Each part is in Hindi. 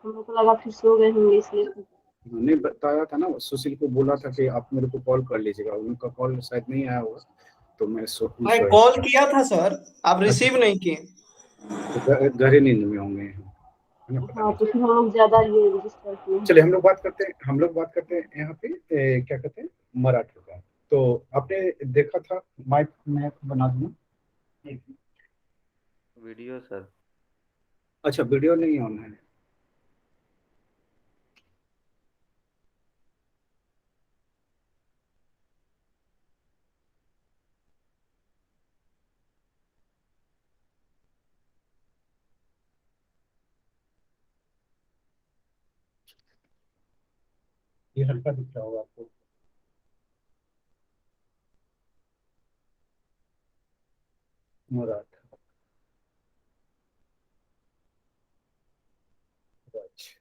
हम लोग को लगा फिर सो गए होंगे इसलिए। हमने बताया था ना, सुशील को बोला था कि आप मेरे को कॉल कर लीजिएगा, उनका कॉल शायद नहीं आया होगा, तो मैं मैं सोया। कॉल किया था सर, आप अच्छा, रिसीव नहीं किए। तो गहरे नींद में होंगे, है ना, पता हाँ, नहीं। तो फिर हम लोग ज्यादा ये रजिस्टर किए। चलिए हम लोग बात करते हैं यहाँ पे क्या कहते हैं, मराठी का। तो आपने देखा था, माइक मैं बना दूँ? Video sir. अच्छा, वीडियो नहीं ऑन है। ये हल्का दिख रहा होगा आपको। मराठा, अच्छा।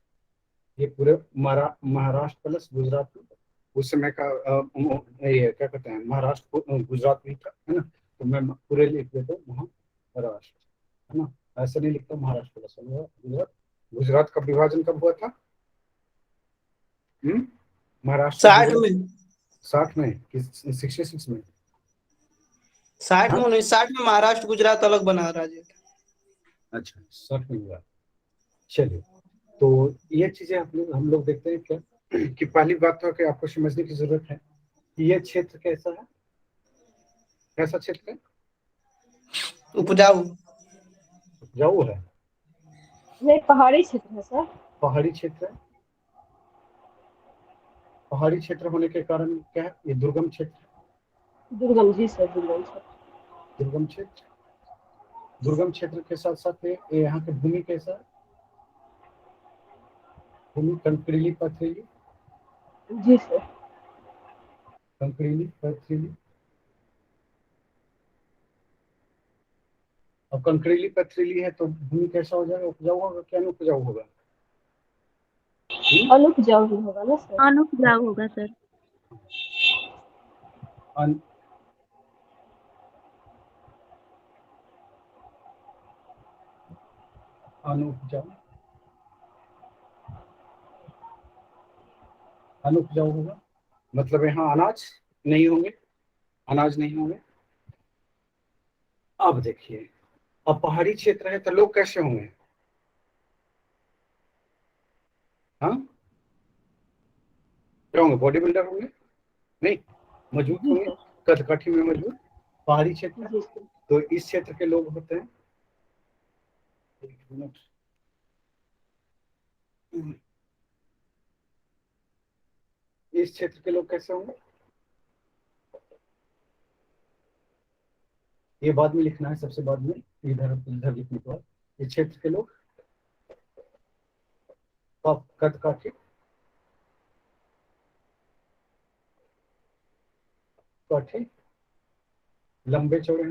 ये पूरे महाराष्ट्र प्लस गुजरात में उस समय का ये क्या कहते हैं, महाराष्ट्र गुजरात में था, है ना। तो मैं पूरे लिख देता हूँ महाराष्ट्र, है ना। ऐसे नहीं लिखता महाराष्ट्र प्लस गुजरात। गुजरात का विभाजन कब हुआ था? महाराष्ट्र 60 गुजरात में। 60 में कि 66 में? 60 हाँ, में नहीं, 60 में महाराष्ट्र गुजरात अलग बना राज्य। अच्छा, 60 में हुआ। चलिए, तो ये चीजें हम लोग देखते हैं क्या कि पहली बात तो कि आपको समझने की जरूरत है कि ये क्षेत्र कैसा है, कैसा क्षेत्र है? उपजाऊ। उपजाऊ है, ये पहाड़ी क्षेत्र है सर। पहाड़ी क्षेत्र है। पहाड़ी क्षेत्र होने के कारण क्या है, ये दुर्गम क्षेत्र। दुर्गम, जी सर, दुर्गम क्षेत्र। दुर्गम क्षेत्र, दुर्गम क्षेत्र के साथ साथ ये यहाँ की भूमि कैसा है? भूमि कंकड़ीली पथरीली, जी सर। कंकड़ीली पथरीली। अब कंकड़ीली पथरीली है तो भूमि कैसा हो जाएगा, उपजाऊ होगा क्या अनुपजाऊ होगा? अनुपजाऊ ही होगा ना सर। अनुपजाऊ होगा सर। अन, अनुपजाऊ, अनुपजाऊ होगा, मतलब यहाँ अनाज नहीं होंगे, अनाज नहीं होंगे। अब देखिए, अब पहाड़ी क्षेत्र है तो लोग कैसे होंगे? हाँ, क्या होंगे, बॉडी बिल्डर होंगे? नहीं, मजबूत जी होंगे, सर। कदकाठी में मजबूत। पहाड़ी क्षेत्र है जी सर। तो इस क्षेत्र के लोग होते हैं, एक मिनट, इस क्षेत्र के लोग कैसे होंगे, ये बाद में लिखना है, सबसे बाद में, इधर इधर लिखने के बाद इस क्षेत्र के लोग कदकाठी, काठी, लंबे चौड़े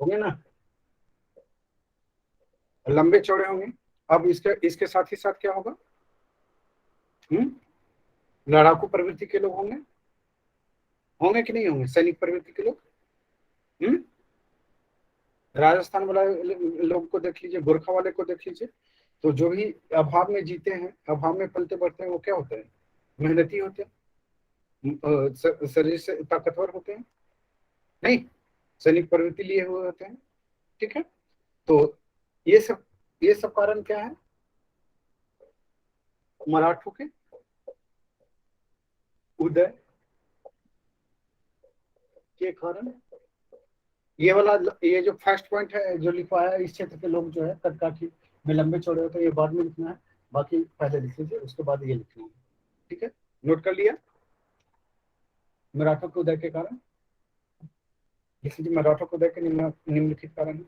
होंगे ना, लंबे चौड़े होंगे। अब इसके इसके साथ ही साथ क्या होगा, लड़ाकू प्रवृत्ति के लोग होंगे, होंगे कि नहीं होंगे, सैनिक प्रवृत्ति के लोग। राजस्थान वाले लोग को देख लीजिए, गोरखा वाले को देख लीजिए, तो जो भी अभाव में जीते हैं, अभाव में पलते बढ़ते हैं, वो क्या होते हैं, मेहनती होते हैं, शरीर से ताकतवर होते हैं, नहीं, सैनिक प्रवृत्ति लिए हुए होते हैं। ठीक है, तो ये सब ये सब कारण क्या है, मराठों के उदय के कारण। ये वाला, ये जो फर्स्ट पॉइंट है जो लिखवाया है, इस क्षेत्र के लोग जो है कदकाठी में लंबे चौड़े होते हैं, ये बाद में लिखना है, बाकी पहले लिख लीजिए, उसके बाद ये लिखना है। ठीक है, नोट कर लिया, मराठों के उदय के कारण लिख लीजिए, मराठों के उदय के निम्नलिखित कारण है,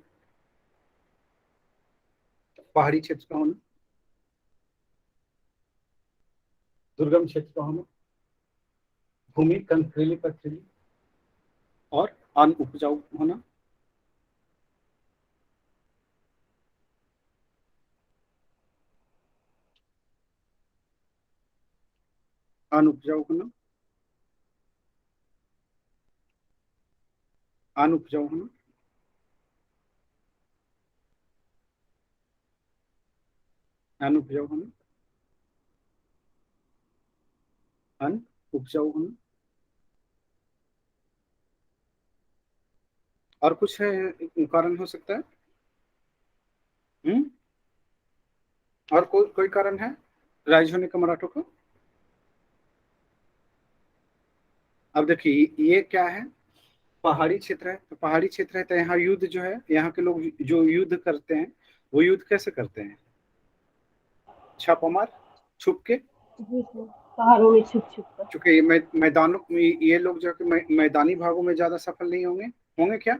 पहाड़ी क्षेत्र का होना, दुर्गम क्षेत्र का होना, भूमि कंकरीली पथरीली और अनउपजाऊ होना, अनउपजाऊ होना, अनउपजाऊ होना, अन उपजाऊ होना, अन उपजाऊ होना। और कुछ है कारण हो सकता है? और कोई कारण है राइज होने का मराठों का? अब देखिए ये क्या है, पहाड़ी क्षेत्र है, तो पहाड़ी क्षेत्र है तो यहाँ युद्ध जो है, यहाँ के लोग जो युद्ध करते हैं वो युद्ध कैसे करते हैं? छापामार, छुप के। जी सर, पहाड़ों में छुप छुप कर। चूंकि ये मैदानों ये लोग जो है कि मैदानी भागों में ज्यादा सफल नहीं होंगे, होंगे क्या?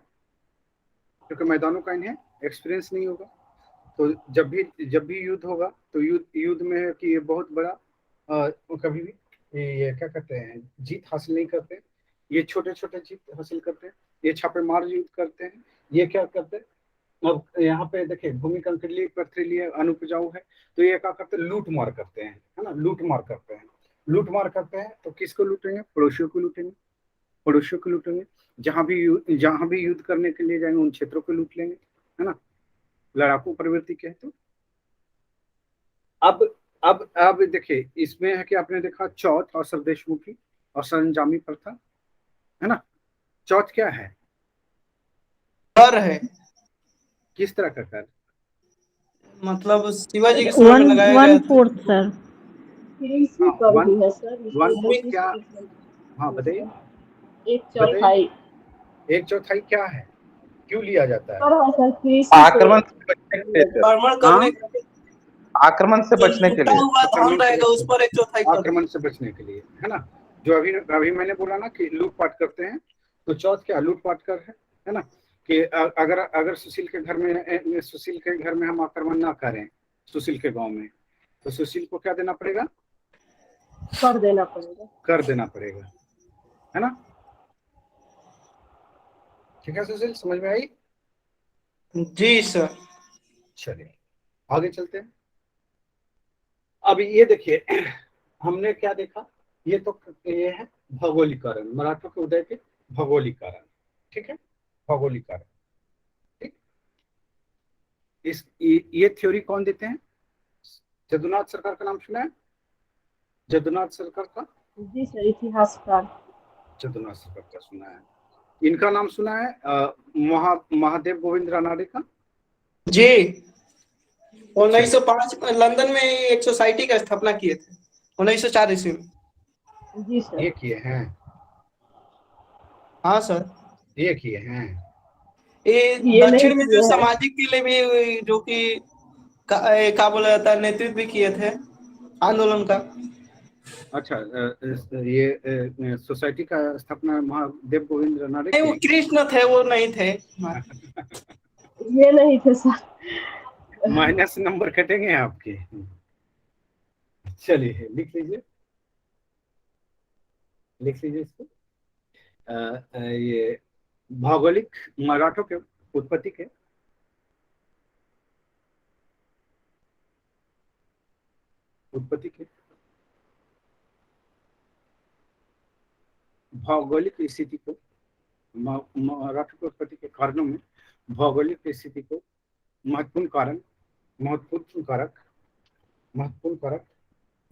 क्योंकि मैदानों का इन्हें एक्सपीरियंस नहीं होगा। तो जब भी युद्ध होगा तो युद्ध में है कि ये बहुत बड़ा कभी भी ये क्या कहते हैं जीत हासिल नहीं करते। ये छोटे छोटे जीत हासिल करते हैं, ये छापेमार युद्ध करते हैं। ये क्या करते हैं, अब यहाँ पे देखिए भूमि कंकरीली पथरीली है, अनुपजाऊ है, तो ये क्या करते हैं, लूट मार करते हैं, है ना, लूट मार करते हैं। लूट मार करते हैं तो किसको लूटेंगे? पड़ोसियों को लूटेंगे, पड़ोसियों को लूटेंगे। जहां भी युद्ध करने के लिए जाएंगे उन क्षेत्रों को लूट लेंगे, है ना, लड़ाकू प्रवृत्ति के हैं। तो अब देखिए इसमें है कि आपने देखा चौथ और सरदेशमुखी और सरंजामी प्रथा, है ना। चौथ क्या है? कर है, किस तरह का कर? मतलब शिवाजी के समय में लगाया गया था। 1/4 सर। कृषि हाँ, कर वन भी है सर, इसमें वन फोर्थ क्या? 25%। हाँ बताइए, एक चौथाई एक चौथाई क्या है, क्यों लिया जाता है? कर है सर, कृषि आक्रमण से बचने के लिए सर। आक्रमण करने आक्रमण से बचने के टूटा लिए। हुआ धान रहेगा उस पर 1/4 कर। आक्रमण से बचने के लिए, है ना। जो अभी मैंने बोला ना कि लूटपाट करते हैं, तो चौथ क्या लूटपाट कर है ना, कि अगर सुशील के घर में हम आक्रमण ना करें, सुशील के गांव में, तो सुशील को क्या देना पड़ेगा? कर देना पड़ेगा। कर देना पड़ेगा, है ना। ठीक है सुशील, समझ में आई? जी सर। चलिए आगे चलते हैं। अब ये देखिए हमने क्या देखा, ये है भौगोलिक कारण, मराठों के उदय के भौगोलिक कारण। ठीक है, भौगोलिक कारण। ठीक, ये थ्योरी कौन देते हैं? जदुनाथ सरकार का नाम सुना है? जदुनाथ सरकार का? जी सर, इतिहासकार। जदुनाथ सरकार का सुना है। इनका नाम सुना है महादेव गोविंद रानाडे का? जी, 1905 लंदन में एक सोसाइटी का स्थापना किए थे 1904 ईस्वी में। जी सर। ये किए हैं? हाँ सर, ये किए हैं। ये दक्षिण में जो नहीं किए हैं। सामाजिक के लिए भी जो कि क्या बोला जाता है, नेतृत्व भी किए थे आंदोलन का। अच्छा, ये सोसाइटी का स्थापना महादेव गोविंद रानाडे नहीं, वो की? कृष्ण थे, वो नहीं थे। ये नहीं थे सर। माइनस नंबर कटेंगे आपके। चलिए लिख लीजिए इसको। ये भौगोलिक मराठों के उत्पत्ति के भौगोलिक स्थिति को, मराठों की उत्पत्ति के कारणों में भौगोलिक स्थिति को महत्वपूर्ण कारक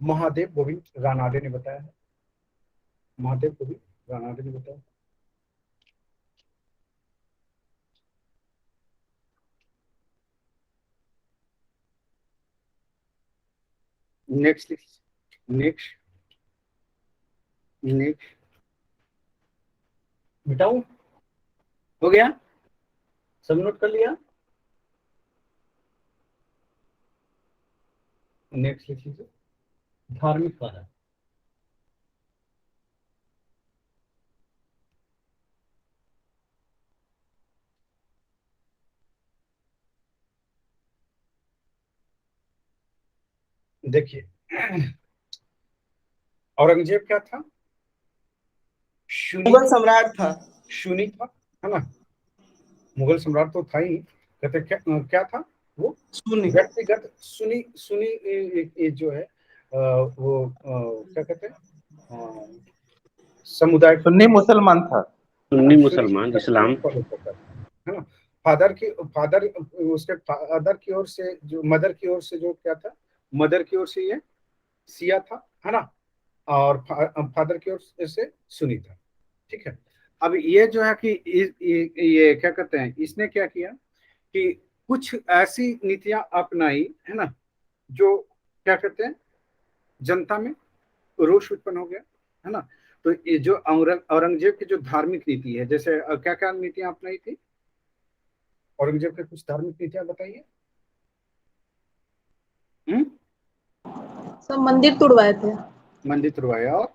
महादेव गोविंद रानाडे ने बताया है। महादेव गोविंद रानाडे ने बताया। नेक्स्ट बताऊं? हो गया? सब नोट कर लिया? नेक्स्ट लिख लीजिए, धार्मिक कारण। देखिए औरंगजेब क्या था? मुगल सम्राट था। शूनी था, है ना। मुगल सम्राट तो था ही, कहते क्या था वो? सुनी। व्यक्तिगत सुनी ये जो है वो क्या कहते हैं, समुदाय। सुन्नी मुसलमान था। सुन्नी मुसलमान, इस्लाम, है ना। फादर की ओर से जो मदर की ओर से जो क्या था, मदर की ओर से ये सिया था, है ना, और फादर की ओर से सुनी था। ठीक है। अब ये जो है कि ये क्या कहते हैं, इसने क्या किया कि कुछ ऐसी नीतियां अपनाई, है ना, जो क्या कहते हैं जनता में रोष उत्पन्न हो गया, है ना। तो ये जो औरंगजेब की जो धार्मिक नीति है, जैसे क्या क्या नीतियां अपनाई थी, औरंगजेब के कुछ धार्मिक नीतियां बताइए। सब मंदिर तुड़वाए थे। मंदिर तुड़वाया और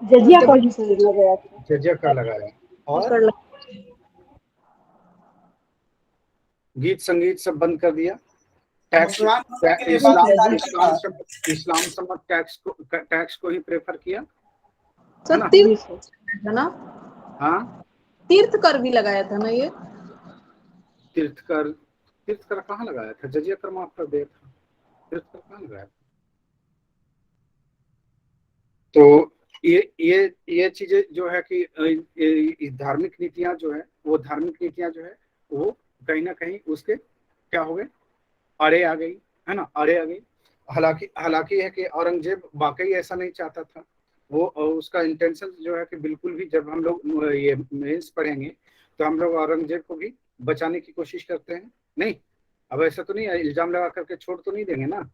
जजिया पर भी सही लगाया था। जजिया कर लगाया और कर गीत संगीत सब बंद कर दिया। टैक्स मुसलमान के लिए इस्लाम बात इस्लाम सब इस्लाम समझ टैक्स को ही प्रेफर किया, है सब ना। तीर्थ था ना, हाँ, तीर्थ कर भी लगाया था ना ये। तीर्थकर कहाँ लगाया था, जजिया कर माफ कर दिया था, तीर्थकर कहाँ लगाया था। तो ये चीजें जो है कि धार्मिक नीतियां जो है, वो धार्मिक नीतियां जो है वो कहीं ना कहीं उसके क्या हो गए, अड़े आ गई, है ना, अड़े आ गई। हालांकि हालांकि है कि औरंगजेब वाकई ऐसा नहीं चाहता था। वो उसका इंटेंशन जो है कि बिल्कुल भी, जब हम लोग ये मेंस पढ़ेंगे तो हम लोग औरंगजेब को भी बचाने की कोशिश करते हैं। नहीं, अब ऐसा तो नहीं है, इल्जाम लगा करके छोड़ तो नहीं देंगे ना।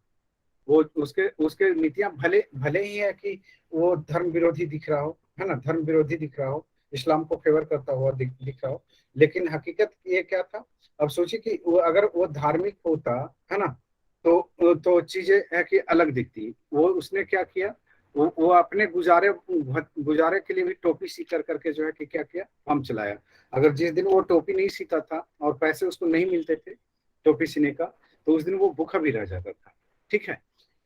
वो उसके उसके नीतियां भले भले ही है कि वो धर्म विरोधी दिख रहा हो, है ना, धर्म विरोधी दिख रहा हो, इस्लाम को फेवर करता हुआ दिख रहा हो, लेकिन हकीकत ये क्या था। अब सोचिए कि वो अगर वो धार्मिक होता, है ना, तो चीजें है कि अलग दिखती। वो उसने क्या किया, वो अपने गुजारे के लिए भी टोपी सी कर करके जो है कि क्या किया, काम चलाया। अगर जिस दिन वो टोपी नहीं सीता था और पैसे उसको नहीं मिलते थे टोपी सीने का, तो उस दिन वो भूखा भी रह जाता था। ठीक है।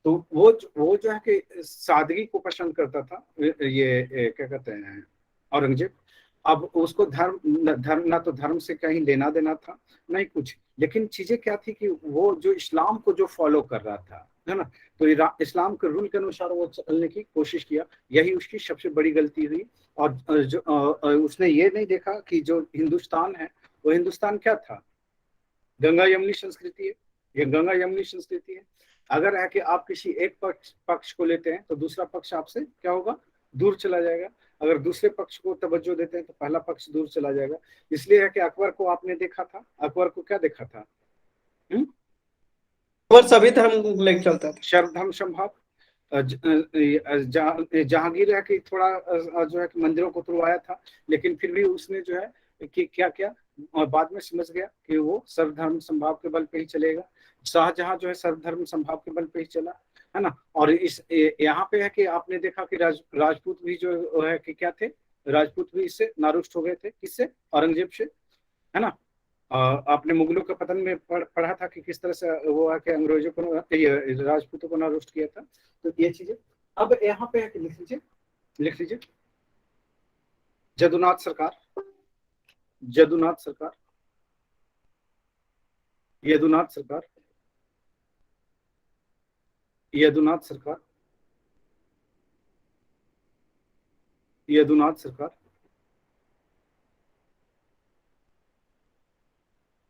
तो वो जो है कि सादगी को पसंद करता था, ये क्या कहते हैं औरंगजेब। अब उसको धर्म ना तो धर्म से कहीं लेना देना था, नहीं कुछ। लेकिन चीजें क्या थी कि वो जो इस्लाम को जो फॉलो कर रहा था, है ना, तो इस्लाम के रूल के अनुसार वो चलने की कोशिश किया। यही उसकी सबसे बड़ी गलती हुई। और उसने ये नहीं देखा कि जो हिंदुस्तान है, वो हिंदुस्तान क्या था, गंगा यमुनी संस्कृति है। ये गंगा यमुनी संस्कृति है। अगर है कि आप किसी एक पक्ष को लेते हैं तो दूसरा पक्ष आपसे क्या होगा, दूर चला जाएगा। अगर दूसरे पक्ष को तवज्जो देते हैं तो पहला पक्ष दूर चला जाएगा। इसलिए है कि अकबर को आपने देखा था, अकबर को क्या देखा था, और सभी धर्म को लेकर चलता था। सर्वधर्म संभाव। जहांगीर है कि थोड़ा जो है कि मंदिरों को तुड़वाया था, लेकिन फिर भी उसने जो है कि क्या क्या और बाद में समझ गया कि वो सर्वधर्म संभाव के बल पे ही चलेगा। शाहजहां जो है सर्वधर्म संभाव के बल पे ही चला, है ना। और इस यहाँ पे है कि आपने देखा कि राजपूत भी जो है कि क्या थे, राजपूत भी इससे नारुष्ट हो गए थे, किससे, औरंगजेब से, है ना। आपने मुगलों के पतन में पढ़ा था कि किस तरह से वो आके अंग्रेजों को, राजपूतों को नष्ट किया था। तो ये चीजें अब यहाँ पे है कि लिख लीजिए जदुनाथ सरकार, जदुनाथ सरकार, यदुनाथ सरकार, यदुनाथ सरकार, यदुनाथ सरकार,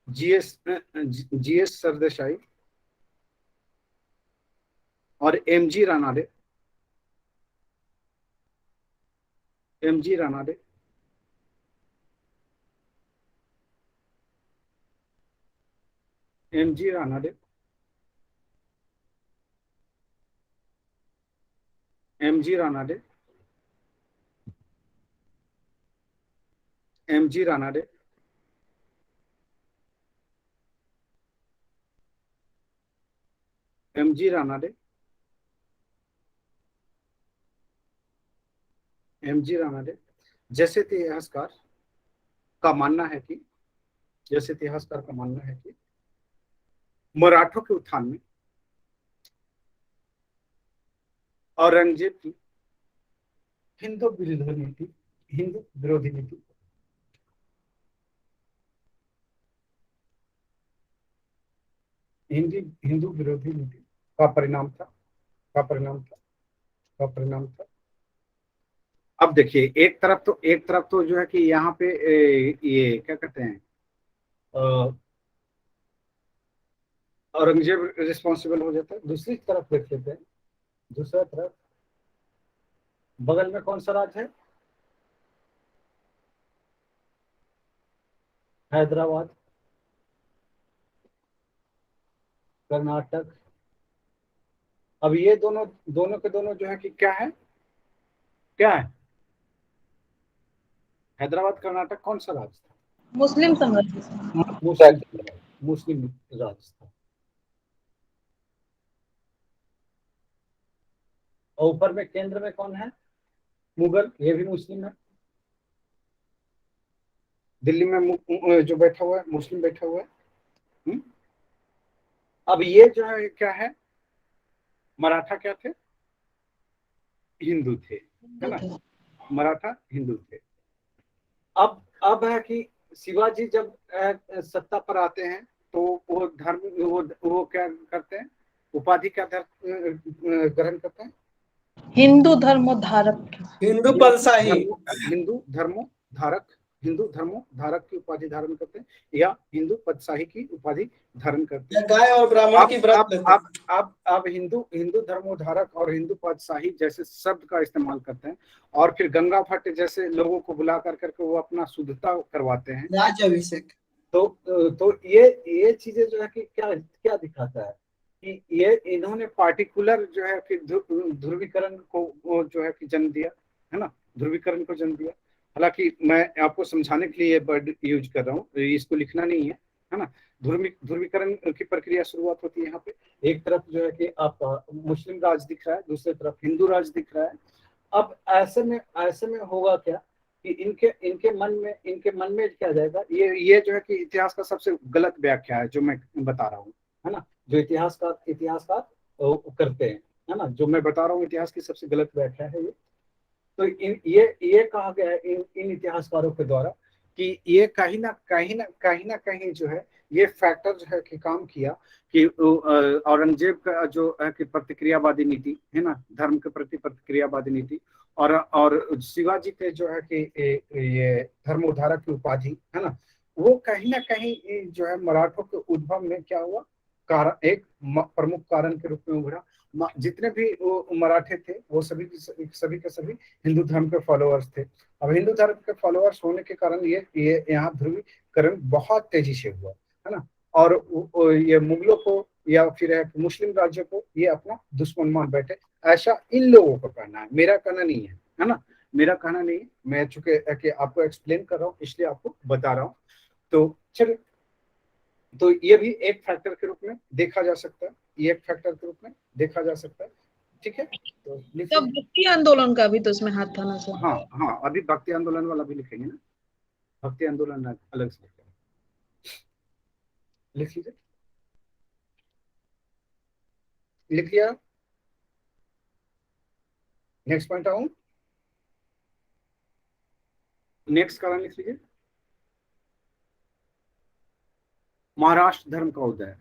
जीएस सरदेसाई और MG Ranade, MG Ranade, MG Ranade, MG Ranade, MG Ranade, MG Ranade, MG Ranade जैसे इतिहासकार का मानना है कि, जैसे इतिहासकार का मानना है कि मराठों के उत्थान में औरंगजेब की हिंदू विरोधी नीति, हिंदू विरोधी नीति, हिंदू विरोधी नीति का परिणाम था, का परिणाम था, का परिणाम था। अब देखिए एक तरफ तो जो है कि यहाँ पे ये क्या कहते हैं औरंगजेब रिस्पॉन्सिबल हो जाता है। दूसरी तरफ देख लेते हैं, दूसरा तरफ बगल में कौन सा राज्य है? हैदराबाद, कर्नाटक। अब ये दोनों दोनों के दोनों जो है कि क्या है, क्या है? हैदराबाद कर्नाटक कौन सा राज्य था? मुस्लिम साम्राज्य से। मुस्लिम राज्य था। और ऊपर में केंद्र में कौन है? मुगल, ये भी मुस्लिम है। दिल्ली में जो बैठा हुआ है मुस्लिम बैठा हुआ है। अब ये जो है क्या है, मराठा क्या थे? हिंदू थे, है ना? मराठा हिंदू थे। अब है कि शिवाजी जब सत्ता पर आते हैं तो वो धर्म वो क्या करते हैं, उपाधि क्या ग्रहण करते हैं? हिंदू धर्मोद्धारक। हिंदू पदशाही। हिंदू धर्मोद्धारक की उपाधि धारण करते हैं, या हिंदू पदशाही की उपाधि धारण करते हैं। गाय और ब्राह्मण की व्रत लेते हैं। अब हिंदू धर्मोद्धारक और हिंदू पदशाही जैसे शब्द का इस्तेमाल करते हैं, और फिर गंगा भट्ट जैसे लोगों को बुला करके वो अपना शुद्धता करवाते हैं। राज्याभिषेक। तो ये चीजें जो है कि क्या क्या दिखाता है कि ये इन्होंने पार्टिकुलर जो है कि ध्रुवीकरण को वो जो है कि जन्म दिया, है ना? ध्रुवीकरण को जन्म दिया। हालांकि मैं आपको समझाने के लिए ये वर्ड यूज कर रहा हूँ, इसको लिखना नहीं है ना? ध्रुवीकरण की प्रक्रिया शुरुआत होती है यहाँ पे। एक तरफ जो है कि आप मुस्लिम राज दिख रहा है, दूसरी तरफ हिंदू राज दिख रहा है। अब ऐसे में होगा क्या कि इनके मन में क्या जाएगा, ये जो है कि इतिहास का सबसे गलत व्याख्या है जो मैं बता रहा हूँ, है ना? जो इतिहासकार करते हैं, है ना? जो मैं बता रहा हूँ इतिहास की सबसे गलत व्याख्या है ये। तो ये कहा गया है इन इतिहासकारों के द्वारा कि ये कहीं ना कहीं जो है ये फैक्टर जो है कि काम किया कि औरंगजेब का जो है कि प्रतिक्रियावादी नीति, है ना, धर्म के प्रति प्रतिक्रियावादी नीति, और शिवाजी के जो है कि ये धर्मोद्धारक की उपाधि, है ना, वो कहीं ना कहीं जो है मराठों के उद्भव में क्या हुआ, कारण एक प्रमुख कारण के रूप में उभरा। जितने भी वो मराठे थे वो सभी के सभी हिंदू धर्म के फॉलोअर्स थे। अब हिंदू धर्म के फॉलोअर्स होने के कारण ये यहाँ ध्रुवीकरण बहुत तेजी से हुआ, है ना? और ये मुगलों को या फिर मुस्लिम राज्यों को ये अपना दुश्मन मान बैठे। ऐसा इन लोगों को कहना है, मेरा कहना नहीं है ना? मेरा कहना नहीं है, मैं चूंकि आपको एक्सप्लेन कर रहा हूँ इसलिए आपको बता रहा हूँ। तो चलिए, तो ये भी एक फैक्टर के रूप में देखा जा सकता है, ये एक फैक्टर के रूप में देखा जा सकता है। ठीक है, तो भक्ति आंदोलन का भी तो इसमें हाथ था ना सर? हाँ, अभी भक्ति आंदोलन वाला भी लिखेंगे ना, भक्ति आंदोलन अलग से लिख लीजिए, लिख लिया। नेक्स्ट पॉइंट आऊं, नेक्स्ट कारण लिख लीजिए, महाराष्ट्र धर्म का उदय।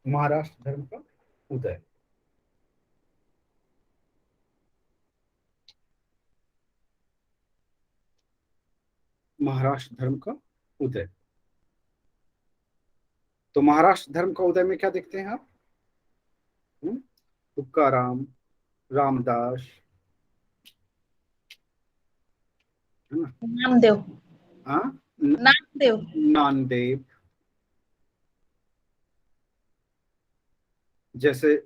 महाराष्ट्र धर्म का उदय, महाराष्ट्र धर्म का उदय। तो महाराष्ट्र धर्म का उदय में क्या देखते हैं आप? तुकाराम, रामदास, है ना, नामदेव, नामदेव जैसे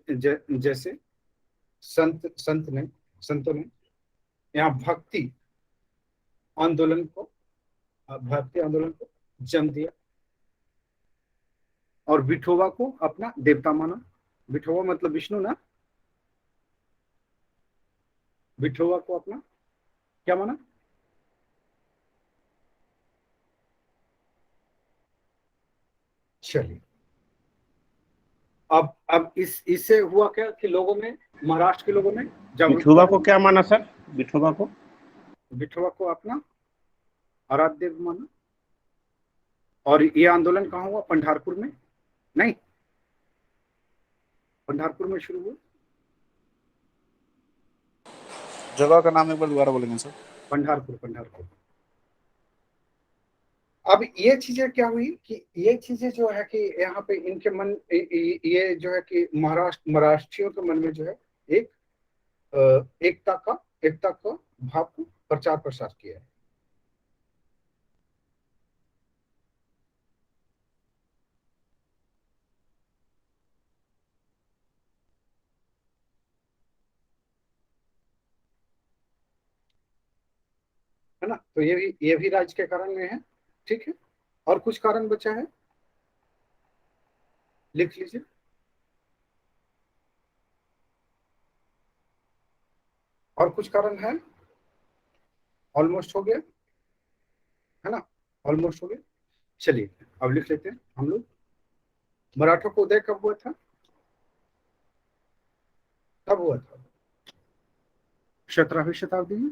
संतों ने यहाँ भक्ति आंदोलन को जन्म दिया और विठोबा को अपना देवता माना। विठोबा मतलब विष्णु ना? विठोबा को अपना क्या माना? चलिए, अब इससे हुआ क्या कि लोगों में, महाराष्ट्र के लोगों में विठोबा को क्या माना सर? विठोबा को अपना आराध्य देव माना। और ये आंदोलन कहाँ हुआ? पंढरपुर में? नहीं, पंढरपुर में शुरू हुआ। जगह का नाम एक बार दोबारा बोलेंगे सर? पंढरपुर। अब ये चीजें क्या हुई कि ये चीजें जो है कि यहाँ पे इनके मन ये जो है कि महाराष्ट्रियों के मन में जो है एक एकता का भाव को प्रचार प्रसार किया है। है ना, तो ये भी राज्य के कारण में है। ठीक है, और कुछ कारण बचा है, लिख लीजिए। और कुछ कारण है, ऑलमोस्ट हो गया, है ना, ऑलमोस्ट हो गया। चलिए अब लिख लेते हैं हम लोग। मराठों को उदय कब हुआ था? कब हुआ था? 17वीं शताब्दी में।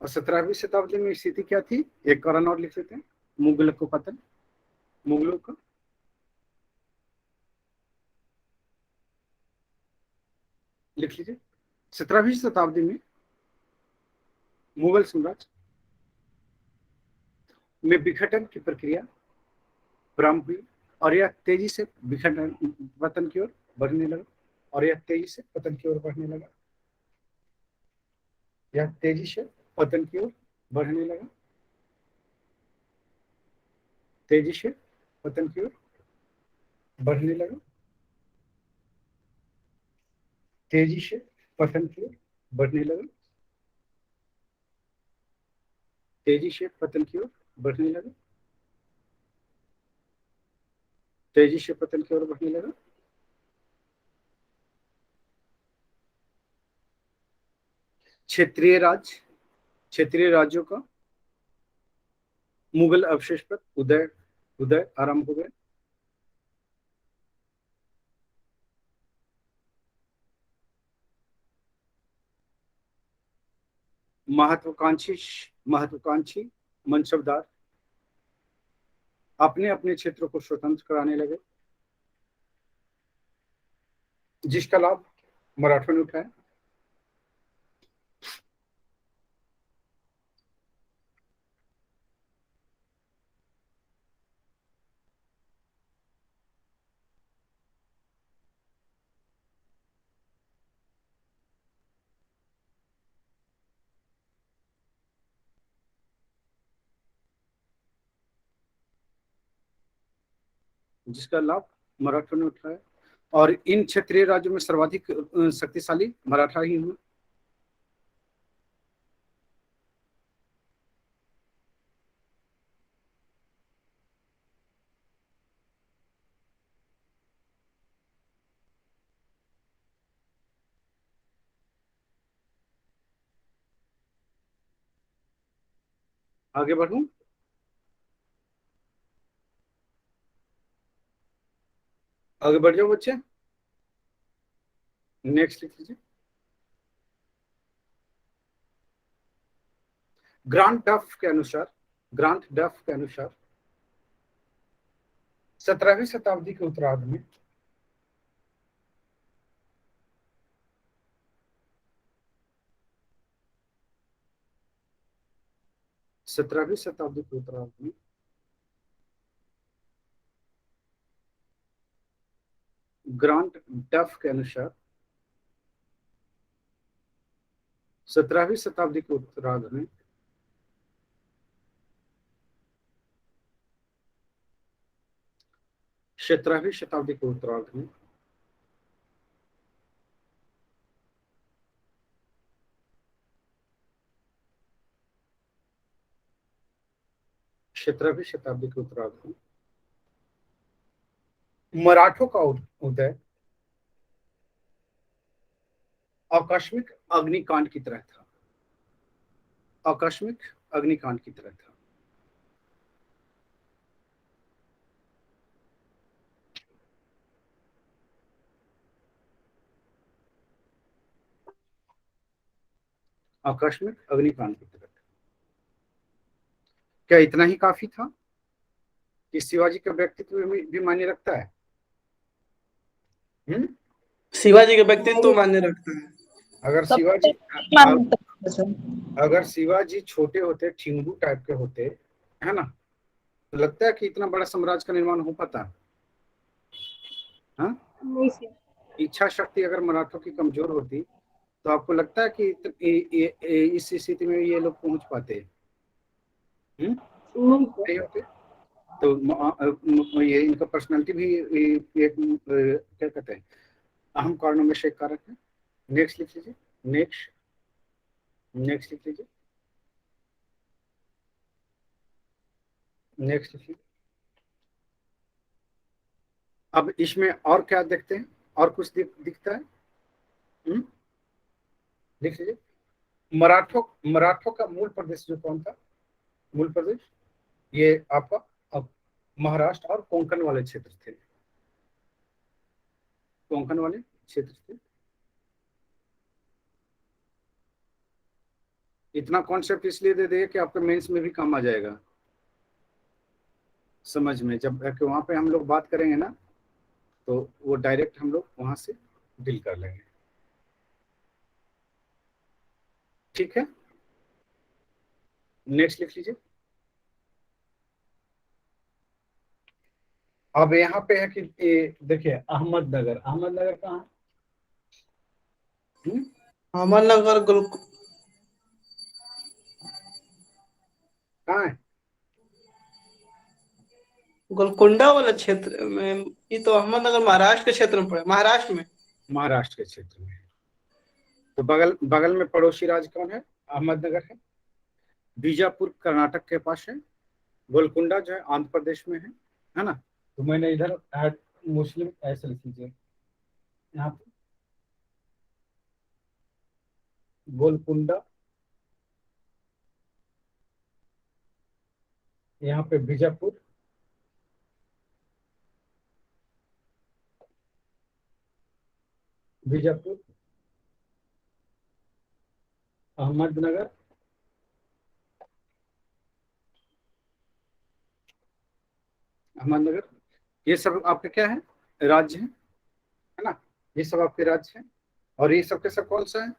और 17वीं शताब्दी में स्थिति क्या थी? एक कारण और लिख लेते हैं, मुगल को पतन, मुगलों का। लिख लीजिए, 17वीं शताब्दी में मुगल साम्राज्य में विघटन की प्रक्रिया प्रारंभ हुई और यह तेजी से विघटन पतन की ओर बढ़ने लगा। और यह तेजी से पतन की ओर बढ़ने लगा। यह तेजी से पतन की ओर बढ़ने लगा। तेजी से पतन की ओर बढ़ने लगा। तेजी से पतन की ओर बढ़ने लगा। तेजी से पतन की ओर बढ़ने लगा। तेजी से पतन की ओर बढ़ने लगा। क्षेत्रीय राज्यों का मुगल अवशेष पर उदय आरंभ हो गए। महत्वाकांक्षी मनसबदार अपने अपने क्षेत्रों को स्वतंत्र कराने लगे, जिसका लाभ मराठों ने उठाया। जिसका लाभ मराठों ने उठाया। और इन क्षेत्रीय राज्यों में सर्वाधिक शक्तिशाली मराठा ही हुए। आगे बढ़ूं? आगे बढ़ जाओ बच्चे, नेक्स्ट लिख लीजिए। ग्रांट डफ के अनुसार 17वीं शताब्दी के उत्तरार्ध में ग्रांट डफ के अनुसार 17वीं शताब्दी के उत्तरार्ध में ग्रांट मराठों का उदय आकस्मिक अग्निकांड की तरह था। आकस्मिक अग्निकांड की तरह था। आकस्मिक अग्निकांड की तरह था। क्या इतना ही काफी था कि शिवाजी का व्यक्तित्व भी मायने रखता है? शिवाजी का व्यक्तित्व मान्य रखता है। अगर शिवाजी छोटे होते, ठिंगू टाइप के होते, है ना, लगता है कि इतना बड़ा साम्राज्य का निर्माण हो पाता? हाँ, नहीं सर। इच्छा शक्ति अगर मराठों की कमजोर होती तो आपको लगता है कि इस स्थिति में ये लोग पहुंच पाते? नहीं सर। नहीं होते। तो ये इनका पर्सनालिटी भी एक क्या कहते हैं, अहम कारणों में से एक कारक है। नेक्स्ट लिख लीजिए। नेक्स्ट नेक्स्ट लिख लीजिए। नेक्स्ट लिखिए। अब इसमें और क्या देखते हैं, और कुछ दिखता है? लिख लीजिए। मराठों का मूल प्रदेश जो कौन था? मूल प्रदेश ये आपका अब महाराष्ट्र और कोंकण वाले क्षेत्र थे। कोंकण वाले क्षेत्र थे। इतना कॉन्सेप्ट इसलिए दे दिए कि आपके मेंस में भी काम आ जाएगा समझ में। जब वहां पे हम लोग बात करेंगे ना तो वो डायरेक्ट हम लोग वहां से डील कर लेंगे। ठीक है, नेक्स्ट लिख लीजिए। अब यहाँ पे है कि देखिए अहमदनगर। अहमदनगर कहाँ है? अहमदनगर कहाँ है? गोलकुंडा वाला क्षेत्र में। ये तो अहमदनगर महाराष्ट्र के क्षेत्र में पड़े, महाराष्ट्र में। महाराष्ट्र के क्षेत्र में। तो बगल बगल में पड़ोसी राज्य कौन है? अहमदनगर है। बीजापुर कर्नाटक के पास है। गोलकुंडा जो है आंध्र प्रदेश में है ना। तो मैंने इधर मुस्लिम ऐसे लिख लीजिए यहाँ पे। गोलकुंडा, यहाँ पे बीजापुर, बीजापुर, अहमदनगर, अहमदनगर, ये सब आपके क्या है? राज्य है ना। ये सब आपके राज्य हैं। और ये सब के सब कौन सा है?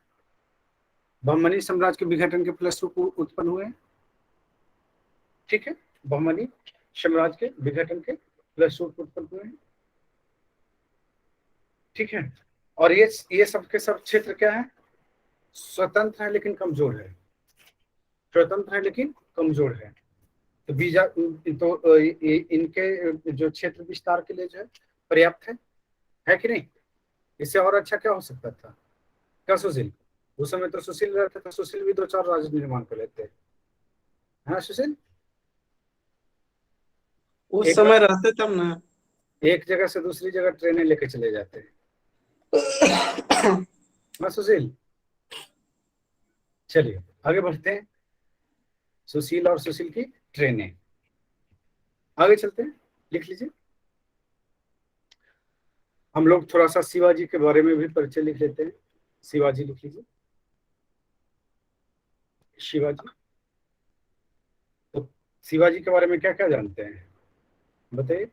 बहमनी साम्राज्य के विघटन के फलस्वरूप उत्पन्न हुए। ठीक है, बहमनी साम्राज्य के विघटन के फलस्वरूप उत्पन्न हुए। ठीक है, और ये सब के सब क्षेत्र क्या है? स्वतंत्र है लेकिन कमजोर है। स्वतंत्र है लेकिन कमजोर है। तो इनके जो क्षेत्र विस्तार के लिए जो है पर्याप्त है कि नहीं? इससे और अच्छा क्या हो सकता था? क्या सुशील? उस समय तो सुशील रहते थे, सुशील भी 2-4 राज्य निर्माण कर लेते हैं, है ना सुशील? उस समय रहते तब ना। एक जगह से दूसरी जगह ट्रेनें लेके चले जाते हैं ना सुशील? चलिए आगे बढ़ते हैं। सुशील और सुशील की ट्रेनें, आगे चलते हैं। लिख लीजिए। हम लोग थोड़ा सा शिवाजी के बारे में भी परिचय लिख लेते हैं। शिवाजी लिख लीजिए। शिवाजी, तो शिवाजी के बारे में क्या क्या जानते हैं बताइए।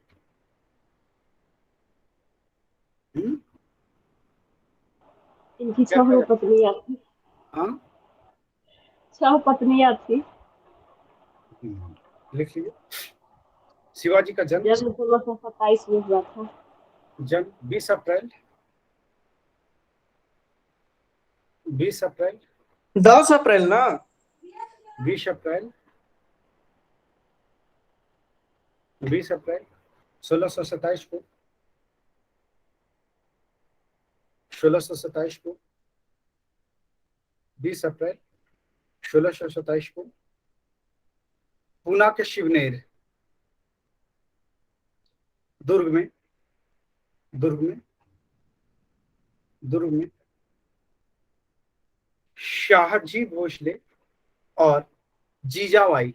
इनकी 6 पत्नियां थी। हाँ, 6 पत्नियां थी। लिख लीजिए। शिवाजी का जन्म 1627 में हुआ था। जन्म 20 अप्रैल 20 अप्रैल 10 अप्रैल ना। 20 अप्रैल 20 अप्रैल 1627 को 1627 को 20 अप्रैल 1627 को पूना के शिवनेर दुर्ग में शाहजी भोसले और जीजाबाई,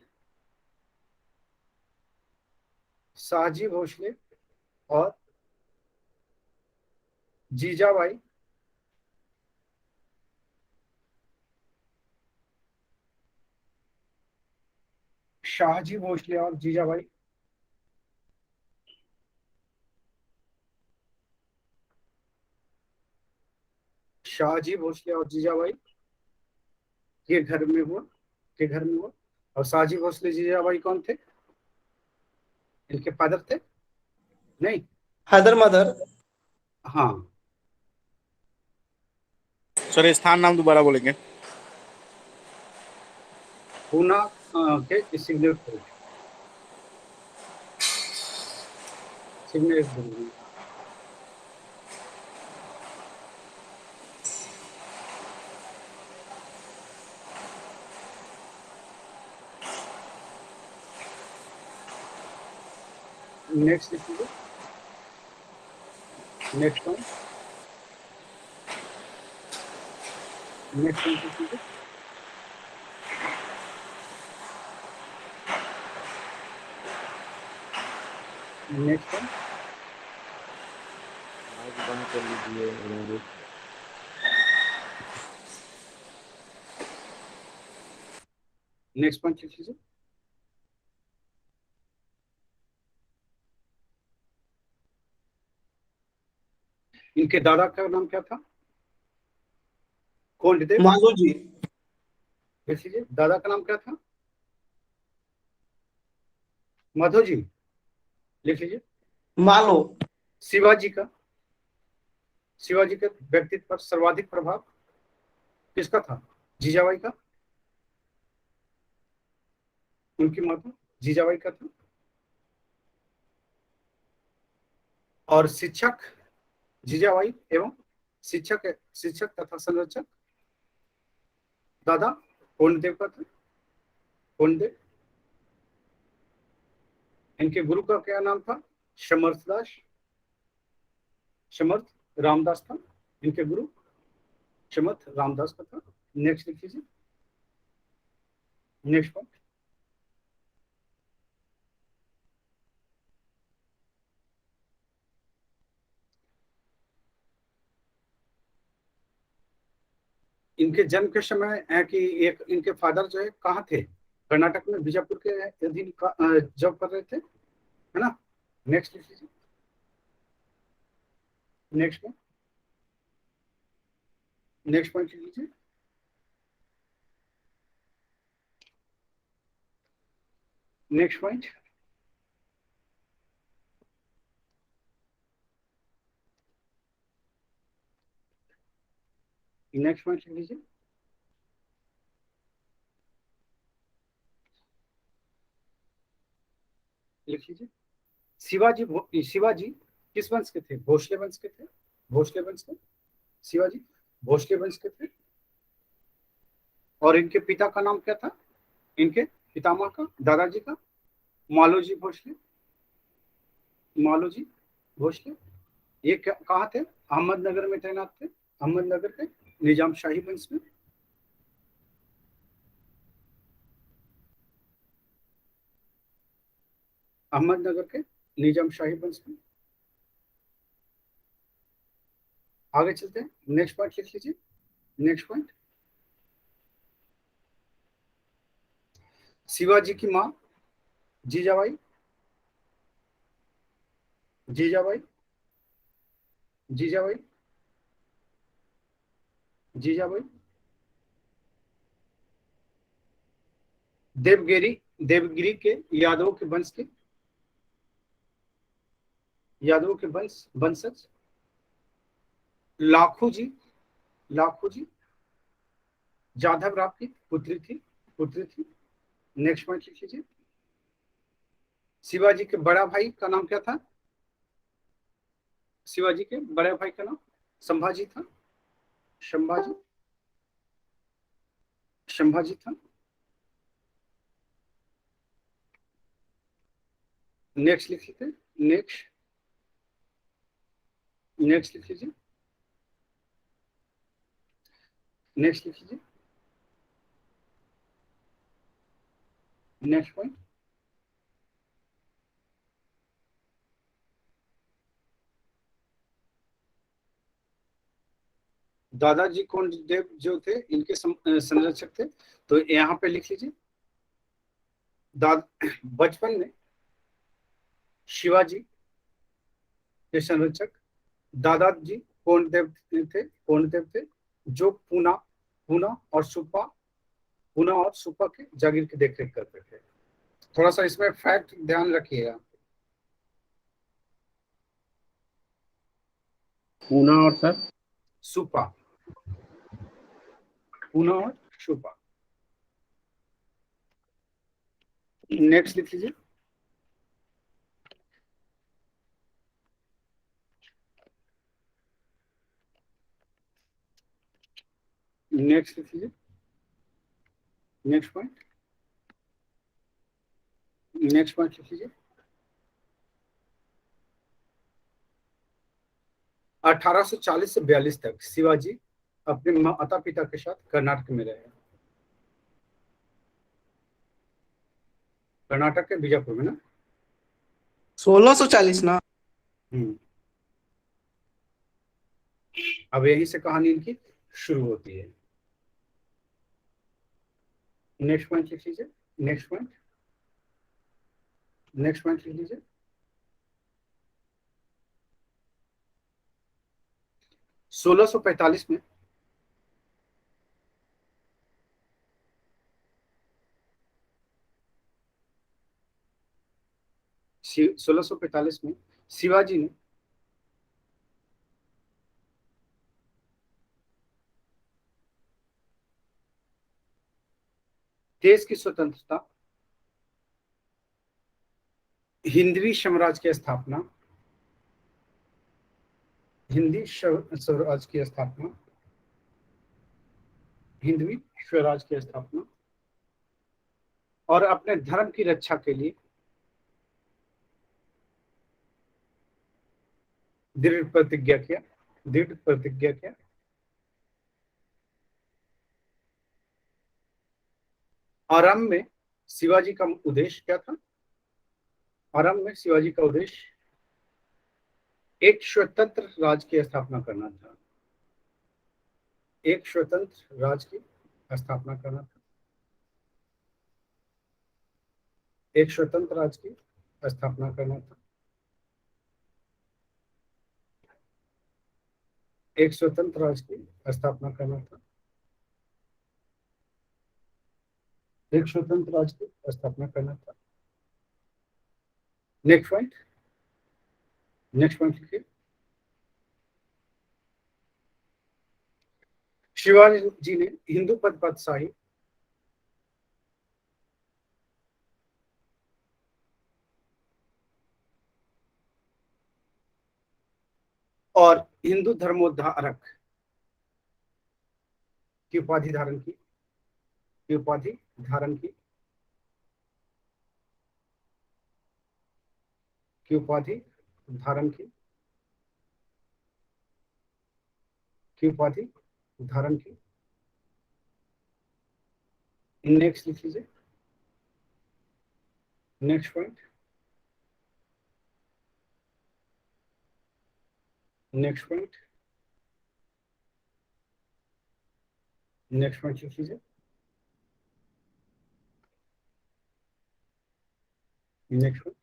शाहजी भोसले और जीजाबाई शाहजी भोसले और जीजाबाई शाहजी भोसले और जीजाबाई के घर में हुआ और शाहजी भोसले जीजाबाई कौन थे? इनके फादर थे? नहीं, हैदर मदर। हाँ। सर स्थान नाम दोबारा बोलेंगे। पूना के सिग्नेचर सिग्नेचर नेक्स्ट लिखिए, नेक्स्ट पॉइंट, नेक्स्ट पॉइंट लिखिए। नेक्स्ट पॉइंट, बंद कर लीजिए। नेक्स्ट पॉइंट लिख लीजिए। इनके दादा का नाम क्या था? कौन थे? मालू जी। लिख लीजिए, दादा का नाम क्या था? माधो जी, लिख लीजिए। मालो। शिवाजी का, शिवाजी के व्यक्तित्व पर सर्वाधिक प्रभाव किसका था? जीजाबाई का, उनकी माता जीजाबाई का था। और शिक्षक जीजाबाई एवं शिक्षक तथा संरक्षक दादा पूर्णदेव का था, पूर्णदेव। इनके गुरु का क्या नाम था? समर्थदास, समर्थ रामदास था इनके गुरु, समर्थ रामदास का था। नेक्स्ट लिख लीजिए, नेक्स्ट पॉइंट। इनके जन्म के समय है कि एक इनके फादर जो है कहाँ थे? कर्नाटक में बीजापुर के अधीन जॉब कर रहे थे, है ना। नेक्स्ट लिख लीजिए, नेक्स्ट पॉइंट, नेक्स्ट पॉइंट लिख लीजिए। नेक्स्ट पॉइंट, नेक्स्ट पॉइंट लिख लीजिए। लिख लीजिए, शिवाजी किस वंश के थे? भोसले वंश के थे, भोसले वंश के। शिवाजी भोसले वंश के थे। और इनके पिता का नाम क्या था? इनके पितामह का, दादाजी का? मालोजी भोसले, मालोजी भोसले। ये कहाँ थे? अहमदनगर में तैनात थे, अहमदनगर के निजाम शाही वंश में। अहमदनगर के निजाम शाही वंश में। आगे चलते हैं, नेक्स्ट पॉइंट लिख लीजिए, नेक्स्ट पॉइंट। शिवाजी की माँ जीजाबाई, जीजाबाई, जीजाबाई, जीजाबाई देवगिरी के यादवों के वंश के, यादवों के वंशज। लाखू जी जाधव राव की पुत्री थी। नेक्स्ट पॉइंट लिख लीजिए। शिवाजी के बड़ा भाई का नाम क्या था? शिवाजी के बड़े भाई का नाम संभाजी था, संभाजी था। नेक्स्ट लिख लीजिए, नेक्स्ट लिख लीजिए, नेक्स्ट लिख लीजिए। नेक्स्ट पॉइंट, दादाजी कोंडदेव जो थे इनके संरक्षक थे, तो यहाँ पे लिख लीजिए। बचपन में शिवाजी के संरक्षक दादाजी कोंडदेव थे, जो पूना और सुपा के जागीर की देखरेख करते थे। थोड़ा सा इसमें फैक्ट ध्यान रखिएगा, पूना और सर सुपा, पूना और सुपा। नेक्स्ट लिख लीजिए। नेक्स्ट लिख लीजिए। नेक्स्ट पॉइंट, नेक्स्ट पॉइंट लिख लीजिए। 1840 से 42 तक शिवाजी अपने माता पिता के साथ कर्नाटक में रहे। कर्नाटक के बीजापुर में ना। 1640 ना। अब यहीं से कहानी इनकी शुरू होती है। नेक्स्ट पॉइंट लिख लीजिए। नेक्स्ट पॉइंट, नेक्स्ट पॉइंट लिख लीजिए। 1645 में शिवाजी ने देश की स्वतंत्रता, हिंदवी साम्राज्य की स्थापना, हिंदवी स्वराज की स्थापना, हिंदवी स्वराज की स्थापना और अपने धर्म की रक्षा के लिए दृढ़ प्रतिज्ञा किया, दृढ़ प्रतिज्ञा किया। आरंभ में शिवाजी का उद्देश्य क्या था? आरंभ में शिवाजी का उद्देश्य एक स्वतंत्र राज्य की स्थापना करना था। एक स्वतंत्र राज्य की स्थापना करना था। एक स्वतंत्र राज्य की स्थापना करना था। एक स्वतंत्र राज्य की स्थापना करना था। एक स्वतंत्र राज्य की स्थापना करना था। नेक्स्ट पॉइंट, नेक्स्ट पॉइंट लिखिए। शिवाजी जी ने हिंदू पद बादशाही और हिंदू धर्मोद्धारक की उपाधि धारण की, की उपाधि धारण की, की उपाधि धारण की, की उपाधि धारण की। नेक्स्ट लिख लीजिए। Next point, next point, next point लिख लीजिए। नेक्स्ट पॉइंट,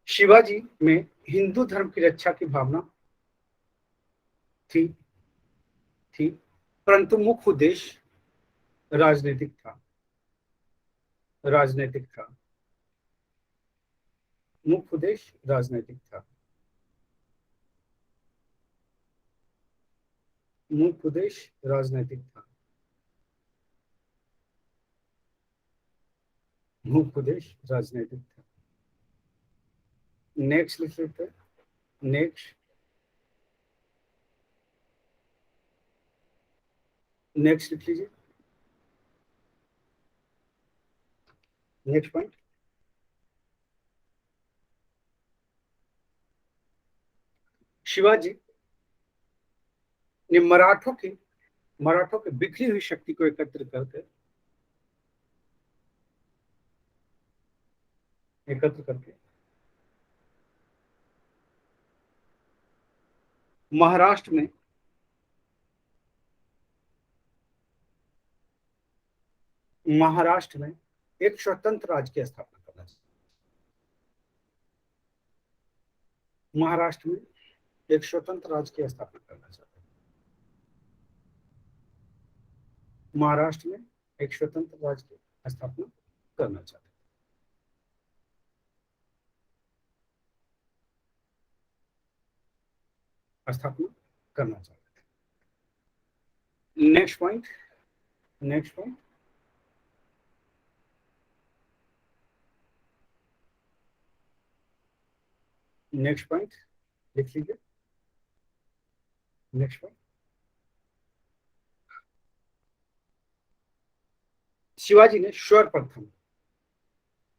शिवाजी में हिंदू धर्म की रक्षा की भावना थी, परंतु मुख्य उद्देश्य राजनीतिक था। राजनीतिक था, मुख्य उद्देश्य राजनीतिक था। मुख्य उद्देश्य राजनीतिक था। मुख्य उद्देश्य राजनीतिक था। नेक्स्ट लिख लेते हैं। नेक्स्ट, नेक्स्ट लिख लीजिए। नेक्स्ट पॉइंट, शिवाजी ने मराठों की बिखरी हुई शक्ति को एकत्र करके महाराष्ट्र में एक स्वतंत्र राज्य की स्थापना करना चाहिए। महाराष्ट्र में एक स्वतंत्र राज्य की स्थापना करना चाहते हैं। महाराष्ट्र में एक स्वतंत्र राज्य की स्थापना करना चाहते हैं। स्थापना करना चाहते थे। Next point, next point, next point लिख लीजिए। नेक्स्ट पॉइंट, शिवाजी ने सर्वप्रथम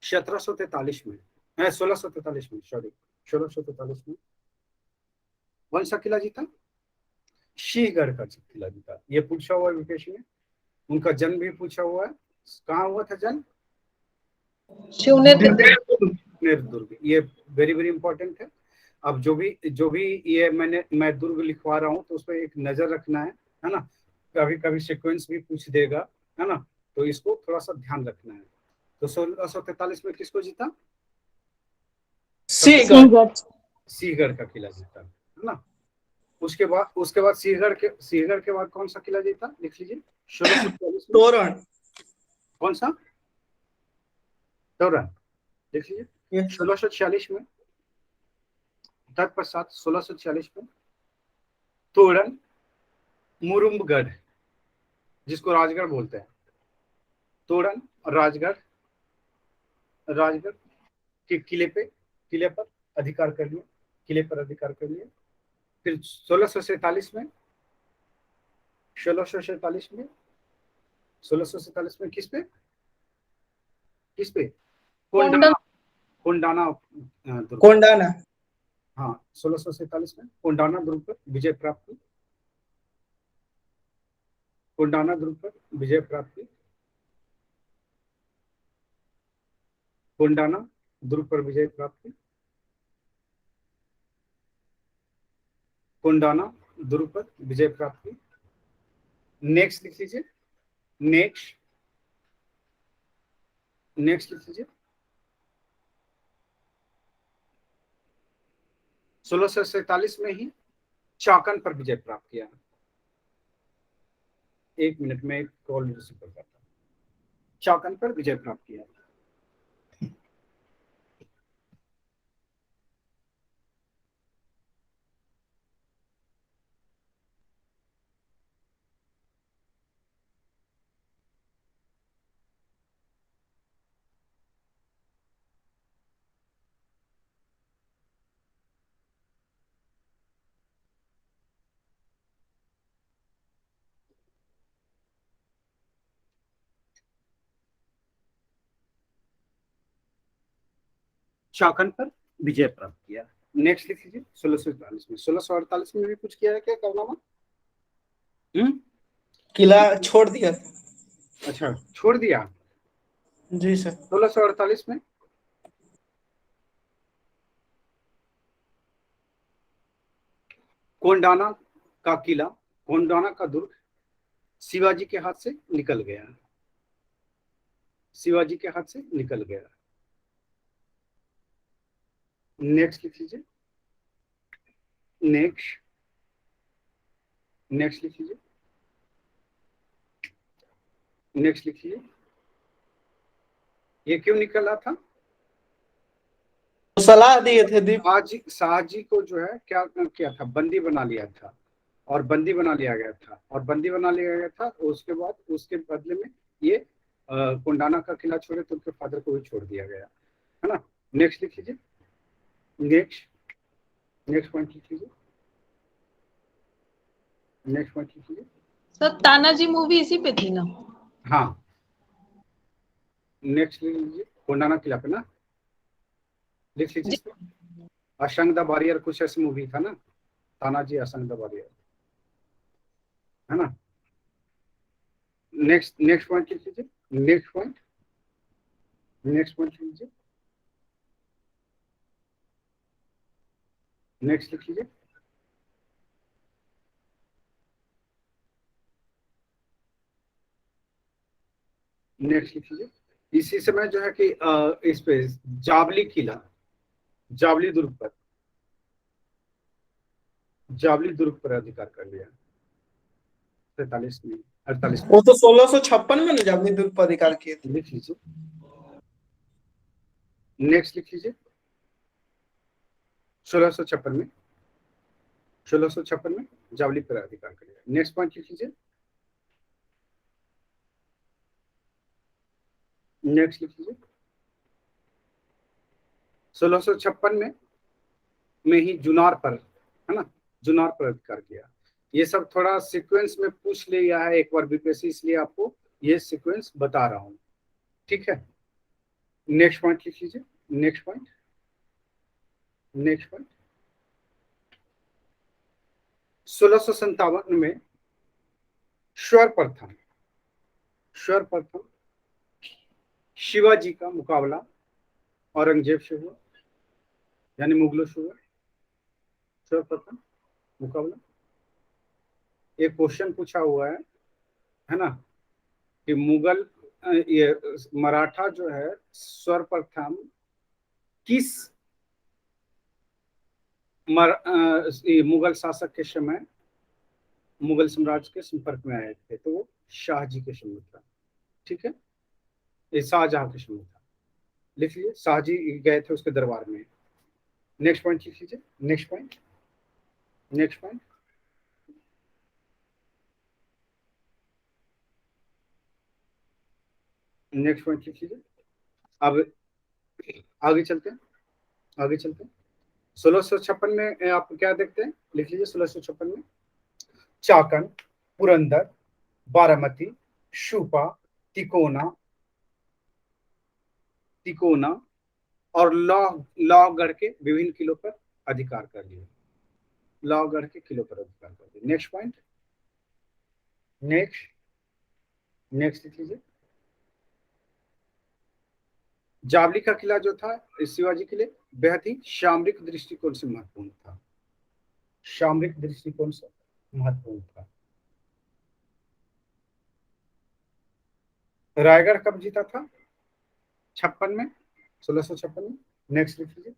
1743 में 1643 में, सॉरी 1643 में कौन सा किला जीता? सिंहगढ़ का किला जीता। ये पूछा हुआ है विकेश में। उनका जन्म भी पूछा हुआ है, कहाँ हुआ था जन्म? शिवनेत्र दुर्ग। ये वेरी वेरी इंपॉर्टेंट है। अब जो भी ये मैं दुर्ग लिखवा रहा हूँ तो उसमें एक नजर रखना है ना। कभी कभी सीक्वेंस भी पूछ देगा, है ना, तो इसको थोड़ा सा ध्यान रखना है। तो 1643 में किसको जीता? सिंहगढ़ का किला जीता, है ना। उसके बाद सिंहगढ़ के बाद कौन सा किला जीता? लिख लीजिए। 1646 में तोरण। कौन सा? तोरण। देख लीजिए। 1646 में तत्पश्चात 1646 में तोरण मुरुम्बगढ़, जिसको राजगढ़ बोलते हैं, तोरण राजगढ़ के किले पर अधिकार कर लिया, किले पर अधिकार कर लिया। फिर 1647 में 1647 में किस पे? कोंडाना दुर्ग। कोंडाना। हाँ, 1647 में कोंडाना दुर्ग पर विजय प्राप्त की। कोंडाना दुर्ग पर विजय प्राप्त की। कोंडाना दुर्ग पर विजय प्राप्त की। कोंडाना दुर्ग पर विजय प्राप्त की। नेक्स्ट लिख लीजिए। नेक्स्ट लिख लीजिए। 1647 में ही चाकन पर विजय प्राप्त किया। एक मिनट में एक कॉल रिसीव करता हूं। चाकन पर विजय प्राप्त किया। चाकन पर विजय प्राप्त किया। नेक्स्ट लिख लीजिए। 1648 में 1648 में भी कुछ किया है क्या कारनामा? किला छोड़ दिया। अच्छा, छोड़ दिया। जी सर। 1648 में कोंडाना का किला, कोंडाना का दुर्ग शिवाजी के हाथ से निकल गया। शिवाजी के हाथ से निकल गया। नेक्स्ट लिख लीजिए। नेक्स्ट लिख लीजिए। नेक्स्ट लिख लीजिए। ये क्यों निकला था? तो सलाह दिए थे दीप। शाहजी को जो है क्या किया था? बंदी बना लिया था, और बंदी बना लिया गया था। उसके बाद उसके बदले में ये कोंडाना का किला छोड़े तो उनके फादर को भी छोड़ दिया गया, है ना। नेक्स्ट लिख लीजिए। नेक्स्ट पॉइंट लिख लीजिए। नेक्स्ट पॉइंट लिख लीजिए। सर तानाजी मूवी इसी पे थी ना? हाँ, नेक्स्ट लिख लीजिए। कोंडाना किला पे ना लिख लीजिए। असंग द वॉरियर कुछ ऐसी मूवी था ना, तानाजी असंग द वॉरियर, है ना। नेक्स्ट पॉइंट लिख लीजिए। नेक्स्ट पॉइंट लिख लीजिए। नेक्स्ट लिख लीजिए। नेक्स्ट लिख लीजिए। इसी समय जो है कि इस पे जावली किला, जावली दुर्ग पर अधिकार कर लिया 48 में 48 में। वो तो 1656 में जावली दुर्ग पर अधिकार किए थे। लिख लीजिए। नेक्स्ट लिख लीजिए। 1656 में 1656 में जावली पर अधिकार कर लिया। नेक्स्ट पॉइंट लिख लीजिए, नेक्स्ट लिख लीजिए। 1656 में ही जुनार पर, है ना, जुनार पर अधिकार किया। ये सब थोड़ा सीक्वेंस में पूछ लिया है एक बार बीपीएससी, इसलिए आपको ये सीक्वेंस बता रहा हूं, ठीक है। नेक्स्ट पॉइंट लिख लीजिए, नेक्स्ट पॉइंट, नेक्स्ट पॉइंट। 1657 में सर्वप्रथम शिवाजी का मुकाबला औरंगजेब से हुआ, यानी मुगलों से हुआ सर्वप्रथम मुकाबला। एक क्वेश्चन पूछा हुआ है ना, कि मुगल ये मराठा जो है सर्वप्रथम किस मुगल शासक के समय मुगल साम्राज्य के संपर्क में आए थे, तो वो शाहजी के समय था, ठीक है, ये शाहजहां के समय था। लिख लीजिए, शाहजी गए थे उसके दरबार में। नेक्स्ट पॉइंट लिख लीजिए, next point, next point. Next point लिख लीजिए। अब आगे चलते हैं, आगे चलते हैं। 1656 में आप क्या देखते हैं, लिख लीजिए। 1656 में चाकन, पुरंदर, बारामती, शूपा, तिकोना, तिकोना और लौगढ़ के विभिन्न किलों पर अधिकार कर लिया, लौगढ़ के किलों पर अधिकार कर लिया। नेक्स्ट पॉइंट, नेक्स्ट, नेक्स्ट लिख लीजिए। जावली का किला जो था शिवाजी के लिए बेहद ही सामरिक दृष्टिकोण से महत्वपूर्ण था, सामरिक दृष्टिकोण से महत्वपूर्ण था। रायगढ़ कब जीता था? 56 में, 1656 में। नेक्स्ट लिख लीजिए।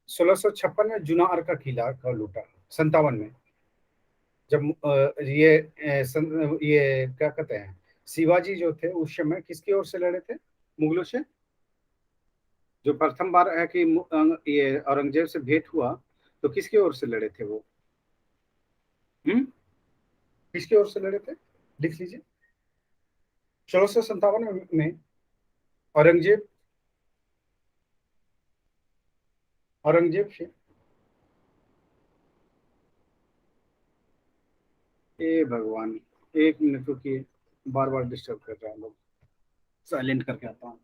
सोलह सौ छप्पन में जुनार का किला का लूटा। 57 में जब ये क्या कहते हैं, शिवाजी जो थे उस समय किसकी ओर से लड़े थे? मुगलों से। जो प्रथम बार है कि ये औरंगजेब से भेंट हुआ, तो किसकी ओर से लड़े थे वो? किसकी ओर से लड़े थे? लिख लीजिए। 1657 में औरंगजेब, औरंगजेब से। ए भगवान, एक मिनट रुकिए, बार बार डिस्टर्ब कर रहा है लोग, साइलेंट करके आता हूँ।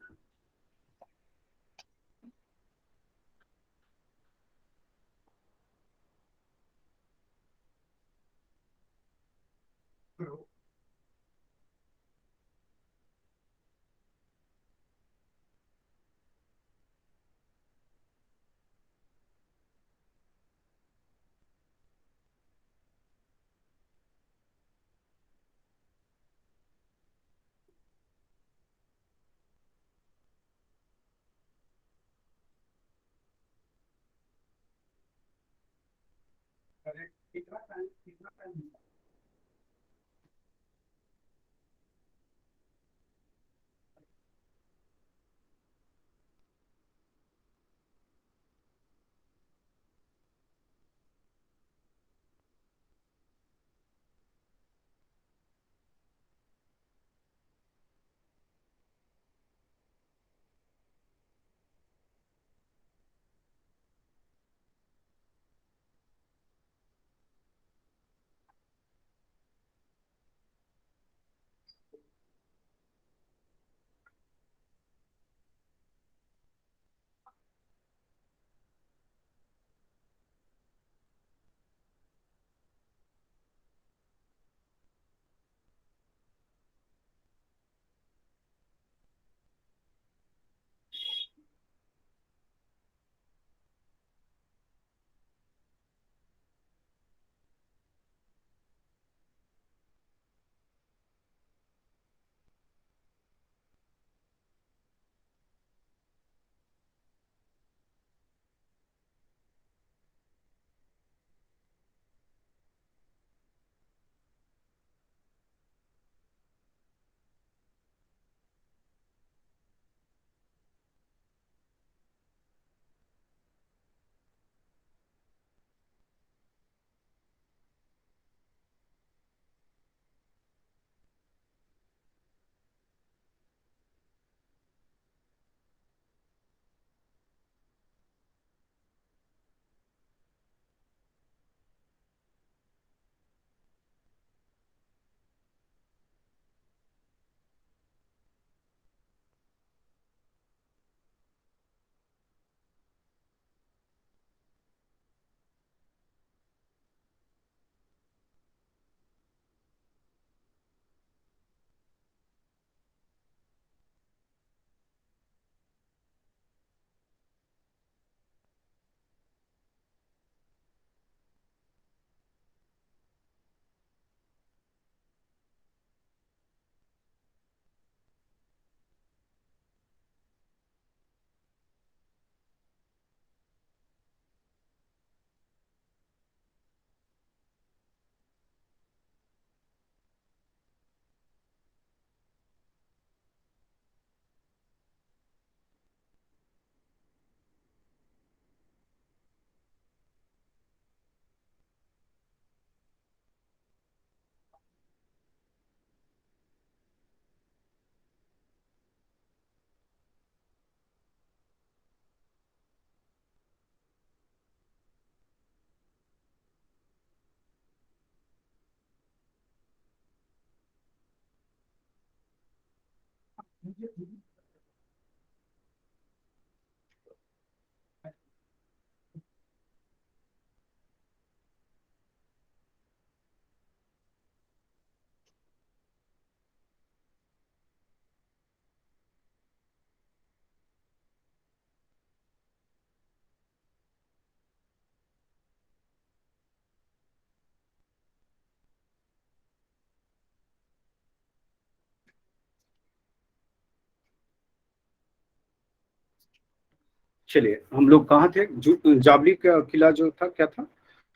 अरे कितना टाइम, कितना टाइम? चलिए, हम लोग कहाँ थे? जावली का किला जो था क्या था?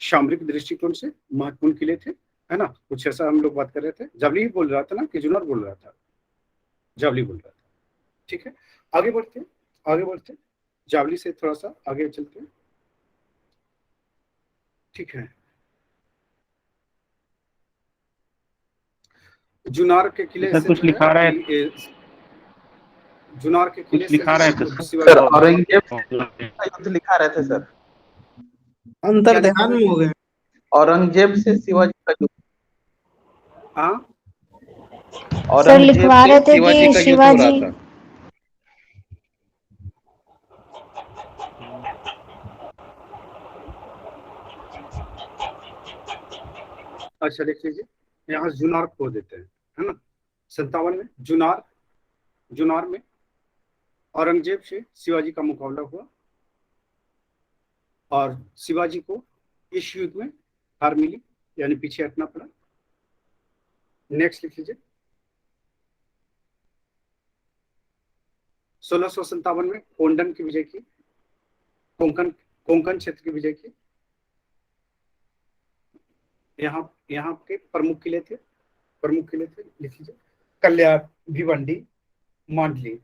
सामरिक दृष्टिकोण से महत्वपूर्ण किले थे, है ना? कुछ ऐसा हम लोग बात कर रहे थे। जावली ही बोल रहा था ना कि जुन्नर बोल रहा था? जावली बोल रहा था। ठीक है, आगे बढ़ते हैं, आगे बढ़ते हैं। जावली से थोड़ा सा आगे चलते हैं। ठीक है, जुनार के किले सर से कुछ जो लिखा रहा है, है जुनार के किले कुछ से लिखा रहे थे जो सर। शिवाजी सर औरंगजेब का युद्ध लिखा रहे थे सर। अंतर क्या लिखा ध्यान रहे में थे? हो गए। औरंगजेब से शिवाजी का युद्ध, हाँ, सर औरंगजेब लिखवा से रहे थे शिवाजी कि का युद्ध हो रहा शिवाजी। था। अच्छा लिख लीजिए, यहाँ जुनार खो देते हैं, है ना? 57 में जुनार, जुनार में औरंगजेब से शिवाजी का मुकाबला हुआ और शिवाजी को इस युद्ध में हार मिली, यानी पीछे हटना पड़ा। नेक्स्ट लिख लीजिए, 1657 में कोंडन की विजय की, कोंकण कोंकण क्षेत्र की विजय की। यहाँ यहाँ के प्रमुख किले थे, प्रमुख किले थे, लिख लीजिए, कल्याण, भिवंडी, मांडली।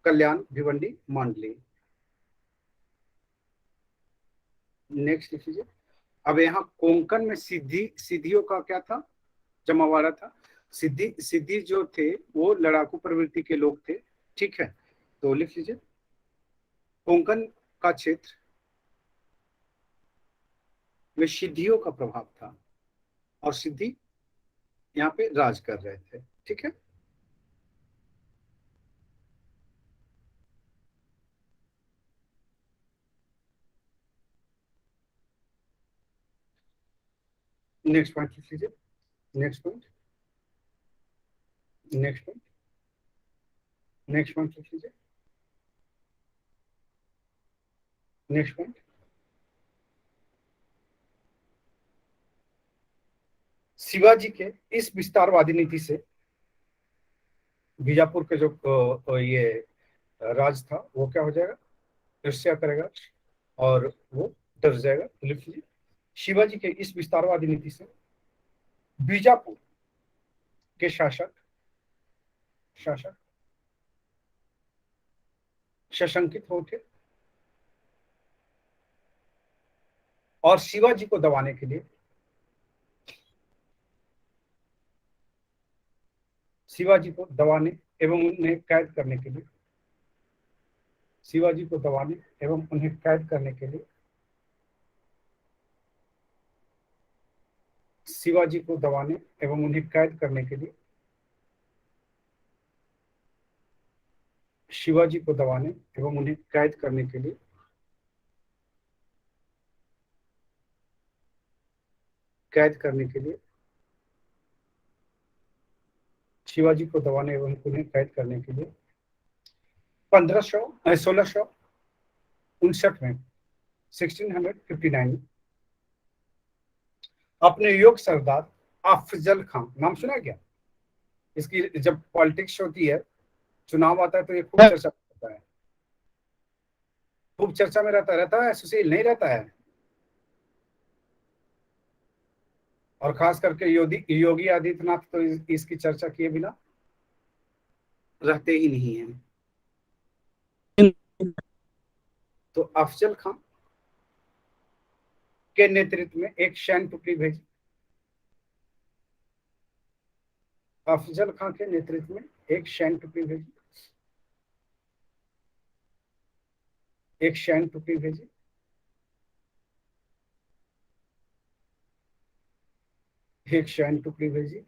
कल्याण, भिवंडी, मांडली। नेक्स्ट लिख लीजिए, अब यहाँ कोंकण में सिद्धियों का क्या था? जमावाड़ा था। सिद्धि जो थे वो लड़ाकू प्रवृत्ति के लोग थे। ठीक है, तो लिख लीजिए, कोंकण का क्षेत्र में सिद्धियों का प्रभाव था और सिद्धि यहाँ पे राज कर रहे थे। ठीक है, नेक्स्ट पॉइंट लिख लीजिए, next point, next point, next point लिख लीजिए, नेक्स्ट पॉइंट। शिवाजी के इस विस्तारवादी नीति से बीजापुर के जो ये राज था वो क्या हो जाएगा? ईर्ष्या करेगा और वो डर जाएगा। तो लिख लीजिए, शिवाजी के इस विस्तारवादी नीति से बीजापुर के शासक सशंकित हो उठे और शिवाजी को दबाने के लिए, शिवाजी को दबाने एवं उन्हें कैद करने के लिए, शिवाजी को दबाने एवं उन्हें कैद करने के लिए, शिवाजी को दबाने एवं उन्हें कैद करने के लिए, शिवाजी को दबाने एवं उन्हें कैद करने के लिए, कैद करने के लिए, शिवाजी को दबाने एवं उन्हें कैद करने के लिए 1659 में 1659 में अपने योग सरदार अफजल खान, नाम सुना क्या? इसकी जब पॉलिटिक्स होती है, चुनाव आता है तो ये खूब चर्चा होता है, खूब चर्चा में रहता है, सुशील नहीं रहता है। और खास करके योगी आदित्यनाथ तो इसकी चर्चा किए बिना रहते ही नहीं है। तो अफजल खान के नेतृत्व में एक सैन्य टुकड़ी भेजी, अफजल खान के नेतृत्व में एक सैन्य टुकड़ी भेजी, एक सैन्य टुकड़ी भेजी, एक सैन्य टुकड़ी भेजी,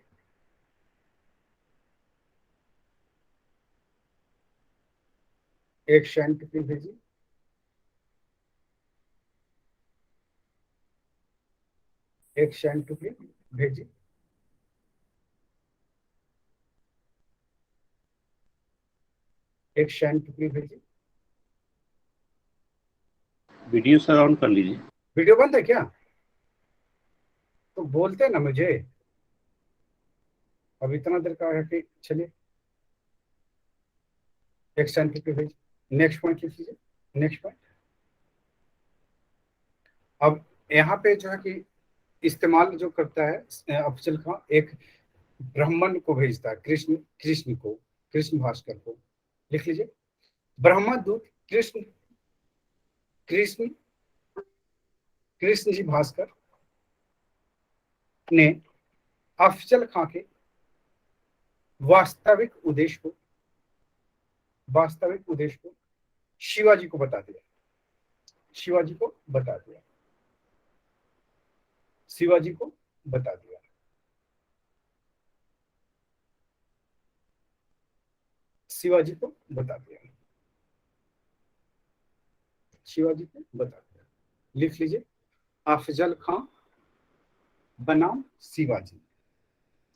एक सैन्य टुकड़ी भेजी, एक सैन्य टुकड़ी भेजी, एक सैन्य टुकड़ी भेजी। वीडियो सर ऑन कर लीजिए। वीडियो बंद है क्या? तो बोलते ना मुझे, अब इतना देर का है कि चलिए, एक सैन्य टुकड़ी भेजी, नेक्स्ट पॉइंट लिख लीजिए, नेक्स्ट पॉइंट। अब यहाँ पे जो है कि इस्तेमाल जो करता है अफजल खां, एक ब्राह्मण को भेजता है, कृष्ण भास्कर को। लिख लीजिए, ब्रह्मदूत कृष्ण कृष्ण कृष्ण जी भास्कर ने अफजल खां के वास्तविक उद्देश्य को शिवाजी को बता दिया, शिवाजी को बता दिया। शिवाजी को बता दिया। लिख लीजिए, अफजल खां बनाम शिवाजी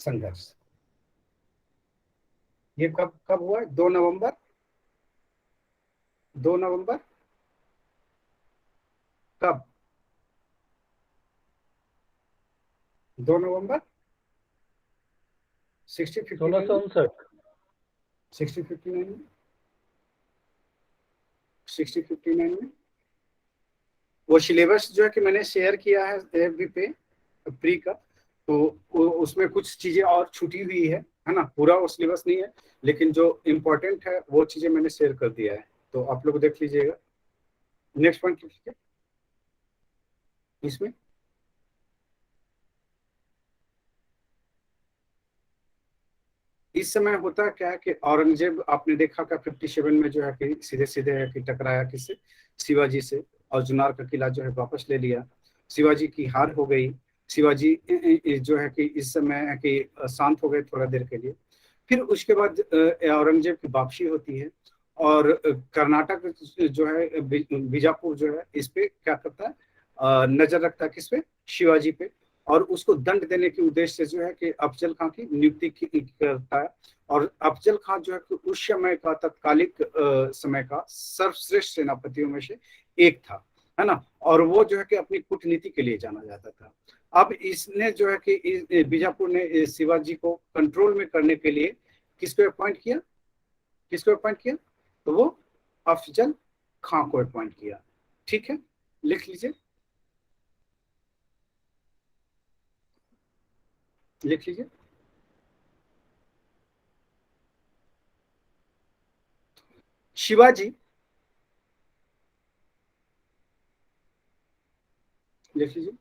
संघर्ष। ये कब हुआ? 2 नवंबर 2 नवंबर कब? 2 नवंबर 1659 में। वो सिलेबस जो है कि मैंने शेयर किया है एफबी पे प्री का, तो उसमें कुछ चीजें और छूटी हुई है ना, पूरा वो सिलेबस नहीं है, लेकिन जो इम्पोर्टेंट है वो चीजें मैंने शेयर कर दिया है, तो आप लोग देख लीजिएगा। नेक्स्ट पॉइंट लिखिए इसमें। इस समय होता क्या है कि औरंगजेब, आपने देखा का 57 में जो है कि सीधे सीधे है कि टकराया किससे? शिवाजी से, और जुनार का किला जो है वापस ले लिया। शिवाजी की हार हो गई। शिवाजी जो है कि इस समय है कि शांत हो गए थोड़ा देर के लिए। फिर उसके बाद औरंगजेब की वापसी होती है, और कर्नाटक जो है, बीजापुर जो है, इस पे क्या करता है? नजर रखता है किस पे? शिवाजी पे, और उसको दंड देने के उद्देश्य से जो है कि अफजल खां की नियुक्ति करता है। और अफजल खां जो है कि उस समय का तत्कालिक समय का सर्वश्रेष्ठ सेनापतियों में से एक था, है ना, और वो जो है कि अपनी कूटनीति के लिए जाना जाता था। अब इसने जो है कि बीजापुर ने शिवाजी को कंट्रोल में करने के लिए किसको अपॉइंट किया? तो वो अफजल खां को अपॉइंट किया। ठीक है, लिख लीजिए, शिवाजी, लिख लीजिए,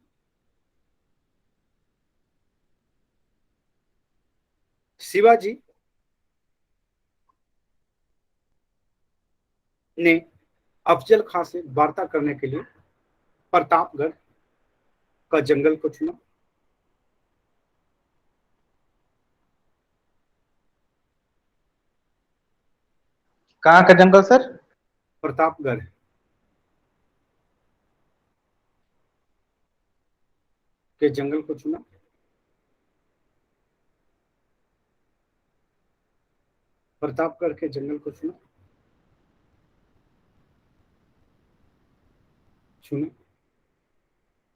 शिवाजी ने अफजल खां से वार्ता करने के लिए प्रतापगढ़ का जंगल को चुना। कहाँ का जंगल सर? प्रतापगढ़ के जंगल को चुना। प्रतापगढ़ के जंगल को चुना।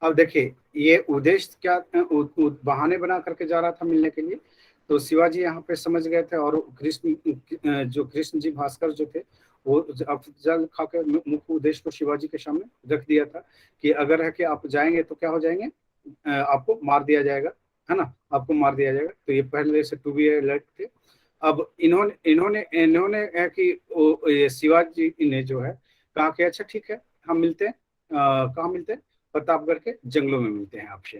अब देखिए, ये उद्देश्य क्या, बहाने बना करके जा रहा था मिलने के लिए, तो शिवाजी यहाँ पे समझ गए थे, और कृष्ण जी भास्कर जो थे, वो अफजल खां के मुख्य उद्देश्य को शिवाजी के सामने रख दिया था कि अगर है कि आप जाएंगे तो क्या हो जाएंगे? आपको मार दिया जाएगा, है ना, आपको मार दिया जाएगा। तो ये पहले से टू बी अलर्ट थे। अब इन्होंने है कि ये शिवाजी ने जो है कहा कि अच्छा ठीक है, हम मिलते हैं। कहाँ मिलते हैं? प्रतापगढ़ के जंगलों में मिलते हैं आपसे।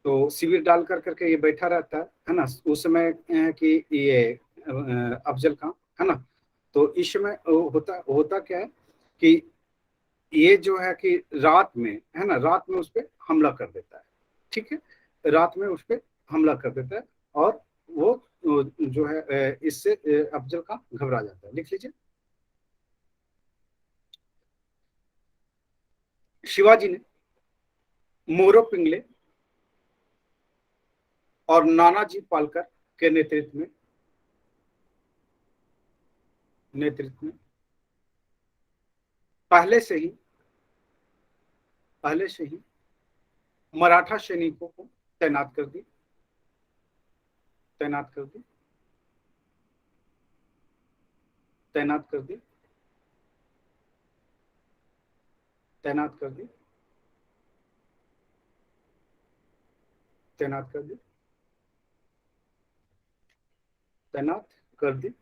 तो शिविर डाल करके ये बैठा रहता है ना, उस समय कि ये अफजल खां, है ना, तो इस समय होता क्या है कि ये जो है कि रात में, है ना, रात में उस पर हमला कर देता है। ठीक है, रात में उस पर हमला कर देता है, और वो जो है इससे अफजल खां घबरा जाता है। लिख लीजिए, शिवाजी ने मोरो पिंगले और नानाजी पालकर के नेतृत्व में पहले से ही मराठा सैनिकों को तैनात कर दी। तैनात कर दी, तैनात कर दी, तैनात कर दी।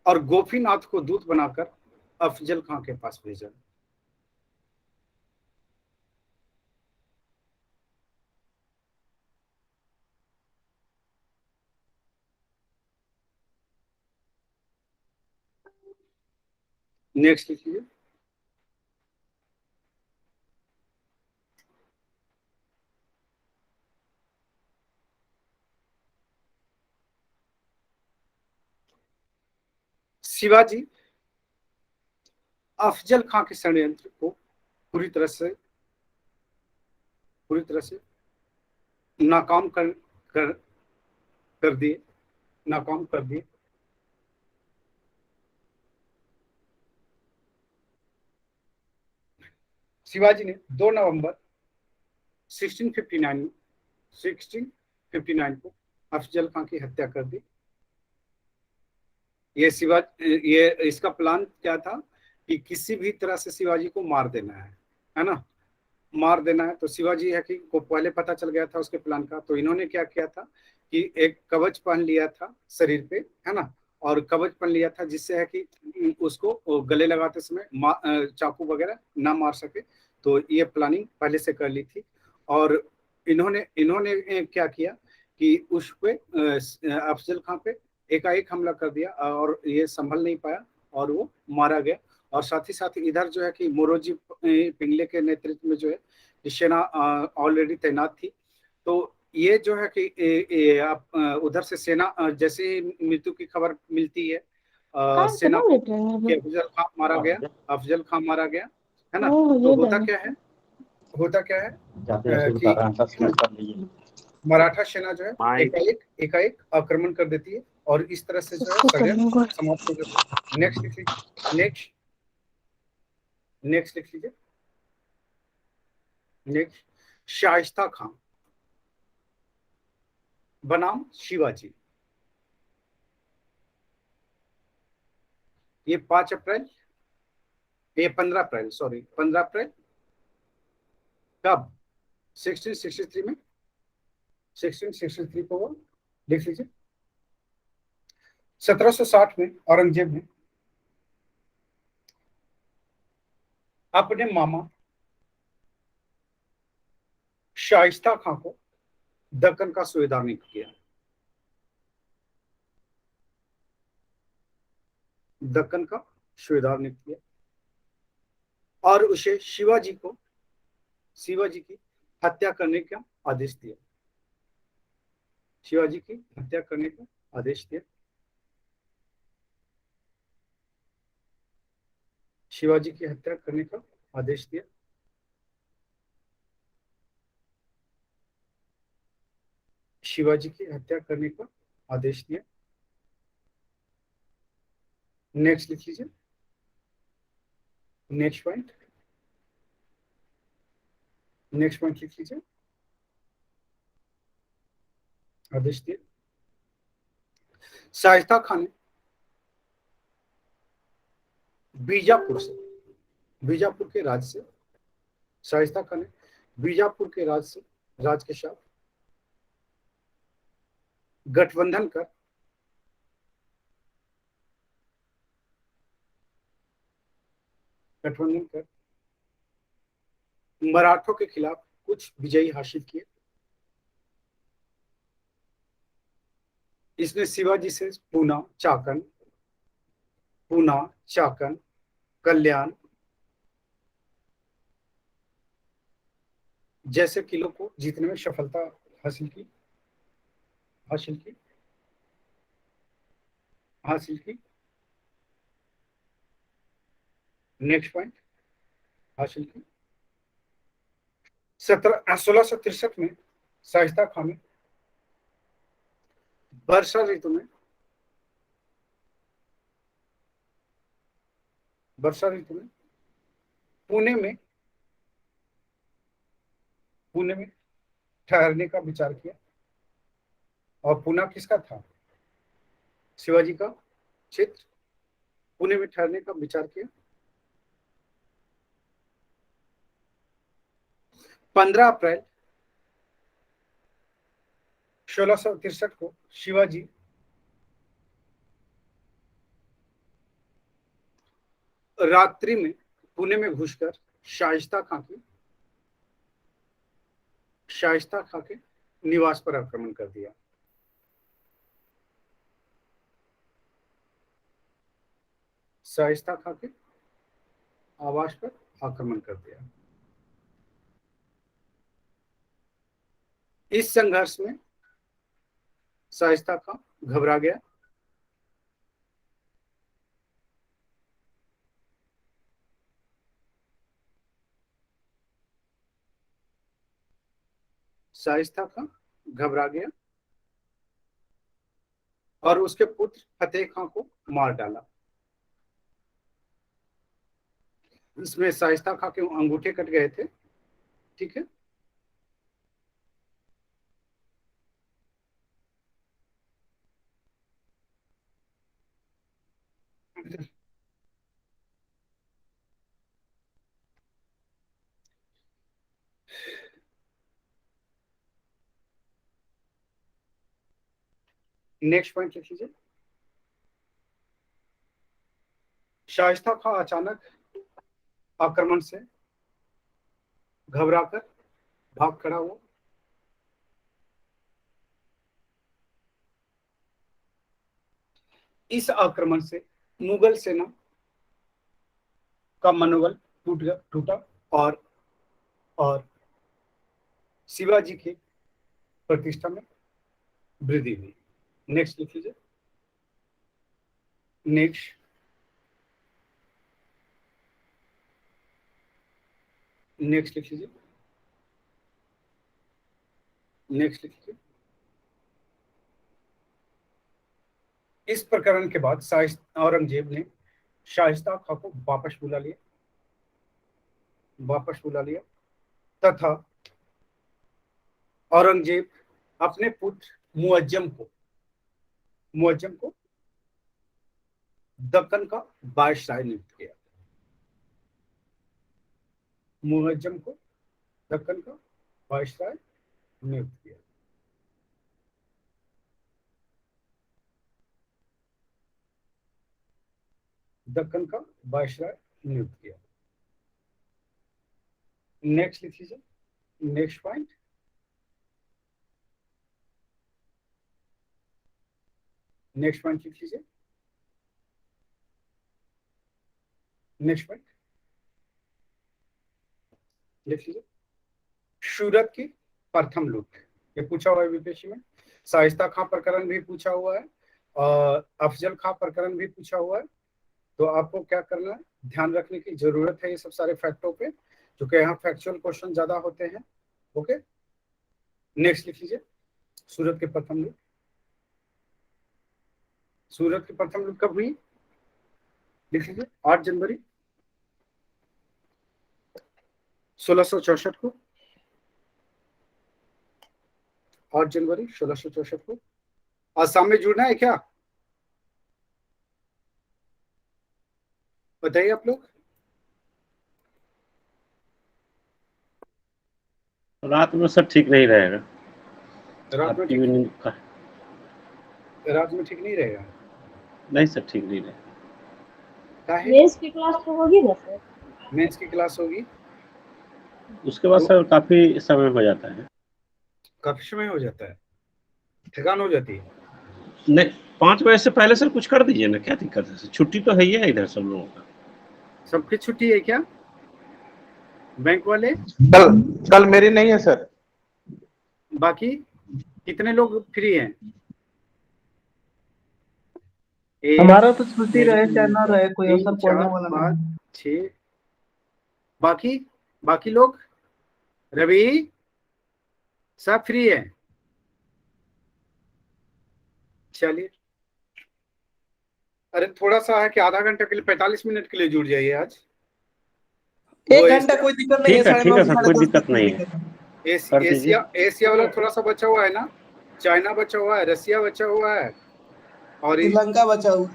और गोपीनाथ को दूत बनाकर अफजल खां के पास भेजा। नेक्स्ट लिखिए। शिवाजी अफजल खां के षड्यंत्र को पूरी तरह से नाकाम कर दिए, नाकाम कर दिए। शिवाजी ने 2 नवंबर 1659 को अफजल खां की हत्या कर दी। ये इसका प्लान क्या था कि किसी भी तरह से शिवाजी को मार देना है ना, मार देना है। तो शिवाजी है कि को पहले पता चल गया था उसके प्लान का। तो इन्होंने क्या किया था कि एक कवच पहन लिया था शरीर पे, है ना, और कवच पहन लिया था जिससे है कि उसको गले लगाते समय चाकू वगैरह ना मार सके। तो ये प्लानिंग पहले से कर ली थी। और इन्होंने क्या किया कि उस पे अफजल खां पे एकाएक हमला कर दिया और ये संभल नहीं पाया और वो मारा गया। और साथ ही साथ इधर जो है कि मोरोजी पिंगले के नेतृत्व में जो है सेना ऑलरेडी तैनात थी। तो ये जो है कि उधर से सेना जैसे ही मृत्यु की खबर मिलती है सेना कि अफजल खां मारा गया, अफजल खां मारा गया, है ना। तो होता क्या है कि मराठा सेना जो है एकाएक आक्रमण कर देती है और इस तरह से जो है षड्यंत्र समाप्त हो जाता है। नेक्स्ट लिख लीजिए, नेक्स्ट लिख लीजिए। नेक्स्ट शाइस्ता खां बनाम शिवाजी। ये 15 अप्रैल कब 1663 में, 1663 को वो लिख लीजिए। 1760 में औरंगजेब ने अपने मामा शाइस्ता खां को दक्कन का सूबेदार नियुक्त किया। दक्कन का सूबेदार नियुक्त किया और उसे शिवाजी की हत्या करने का आदेश दिया। शिवाजी की हत्या करने का आदेश दिया। शिवाजी की हत्या करने का आदेश दिया। शिवाजी की हत्या करने का आदेश दिया। नेक्स्ट लिख लीजिए, नेक्स्ट पॉइंट लिख लीजिए। आदेश दिया। शाइस्ता खान ने बीजापुर के राज से, शाइस्ता खान ने बीजापुर के राज के साथ गठबंधन कर मराठों के खिलाफ कुछ विजयी हासिल किए। इसने शिवाजी से पूना, चाकन, कल्याण जैसे किलों को जीतने में सफलता हासिल की। नेक्स्ट पॉइंट हासिल की। 1663 में शाइस्ता खान ने वर्षा ऋतु में पुणे में ठहरने का विचार किया। और पुणे किसका था? शिवाजी का क्षेत्र। पुणे में ठहरने का विचार किया। 15 अप्रैल 1663 को शिवाजी रात्रि में पुणे में घुसकर शाइस्ता खां के निवास पर आक्रमण कर दिया। शाइस्ता खां के आवास पर आक्रमण कर दिया। इस संघर्ष में शाइस्ता खां घबरा गया। शाइस्ता खां घबरा गया और उसके पुत्र फतेह खां को मार डाला। इसमें शाइस्ता खां के अंगूठे कट गए थे। ठीक है, नेक्स्ट पॉइंट लिख लीजिए। शाइस्ता खां अचानक आक्रमण से घबराकर भाग खड़ा हुआ। इस आक्रमण से मुगल सेना का मनोबल टूटा और शिवाजी की प्रतिष्ठा में वृद्धि हुई। नेक्स्ट लिख लीजिए। नेक्स्ट लिख लीजिए। नेक्स्ट लिख लीजिए। इस प्रकरण के बाद औरंगजेब ने शाइस्ता खां को वापस बुला लिया तथा औरंगजेब अपने पुत्र मुअज्जम को दक्कन का वायसराय नियुक्त किया। मुअज्जम को दक्कन का वायसराय नियुक्त किया। दक्कन का वायसराय नियुक्त किया। नेक्स्ट लिख लीजिए। नेक्स्ट पॉइंट, नेक्स्ट पॉइंट लिख लीजिए। नेक्स्ट पॉइंट लिख लीजिए। सूरत की प्रथम लूट, ये पूछा हुआ है विदेशी में। शाइस्ता खां प्रकरण भी पूछा हुआ है और अफजल खां प्रकरण भी पूछा हुआ है। तो आपको क्या करना है, ध्यान रखने की जरूरत है ये सब सारे फैक्टों पे, क्योंकि यहाँ फैक्चुअल क्वेश्चन ज्यादा होते हैं। ओके, नेक्स्ट लिख लीजिए। सूरत की प्रथम लूट, सूरत की प्रथम लूट कब हुई? लिख लीजिए 8 जनवरी 1664 को। 8 जनवरी 1664 को। आसाम में जुड़ना है क्या? बताइए आप लोग। रात में सर ठीक नहीं रहेगा। रात में ठीक नहीं रहेगा? नहीं सर, ठीक नहीं रहेगा। मेंस की क्लास तो होगी ना सर? मेंस की क्लास होगी, उसके बाद सर काफी समय हो जाता है। काफी समय हो जाता है, थकान हो जाती है। नहीं, 5 बजे से पहले सर कुछ कर दीजिए ना, क्या दिक्कत है? छुट्टी तो है ही है इधर सब लोगों का। सबकी छुट्टी है क्या बैंक वाले? कल मेरी नहीं है सर। बाकी कितने लोग फ्री हैं? हमारा तो छुट्टी रहे चाहे ना रहे, कोई ऐसा पढ़ने वाला नहीं। 6 बाकी लोग, रवि सब फ्री है? चलिए, अरे थोड़ा सा है कि आधा घंटे के लिए 45 मिनट के लिए जुड़ जाइए आज। 1 घंटा कोई दिक्कत नहीं है। ठीक है सर, कोई दिक्कत नहीं है। एशिया वाला थोड़ा सा बचा हुआ है ना, चाइना बचा हुआ है, रसिया बचा हुआ है और श्रीलंका बचा हुआ।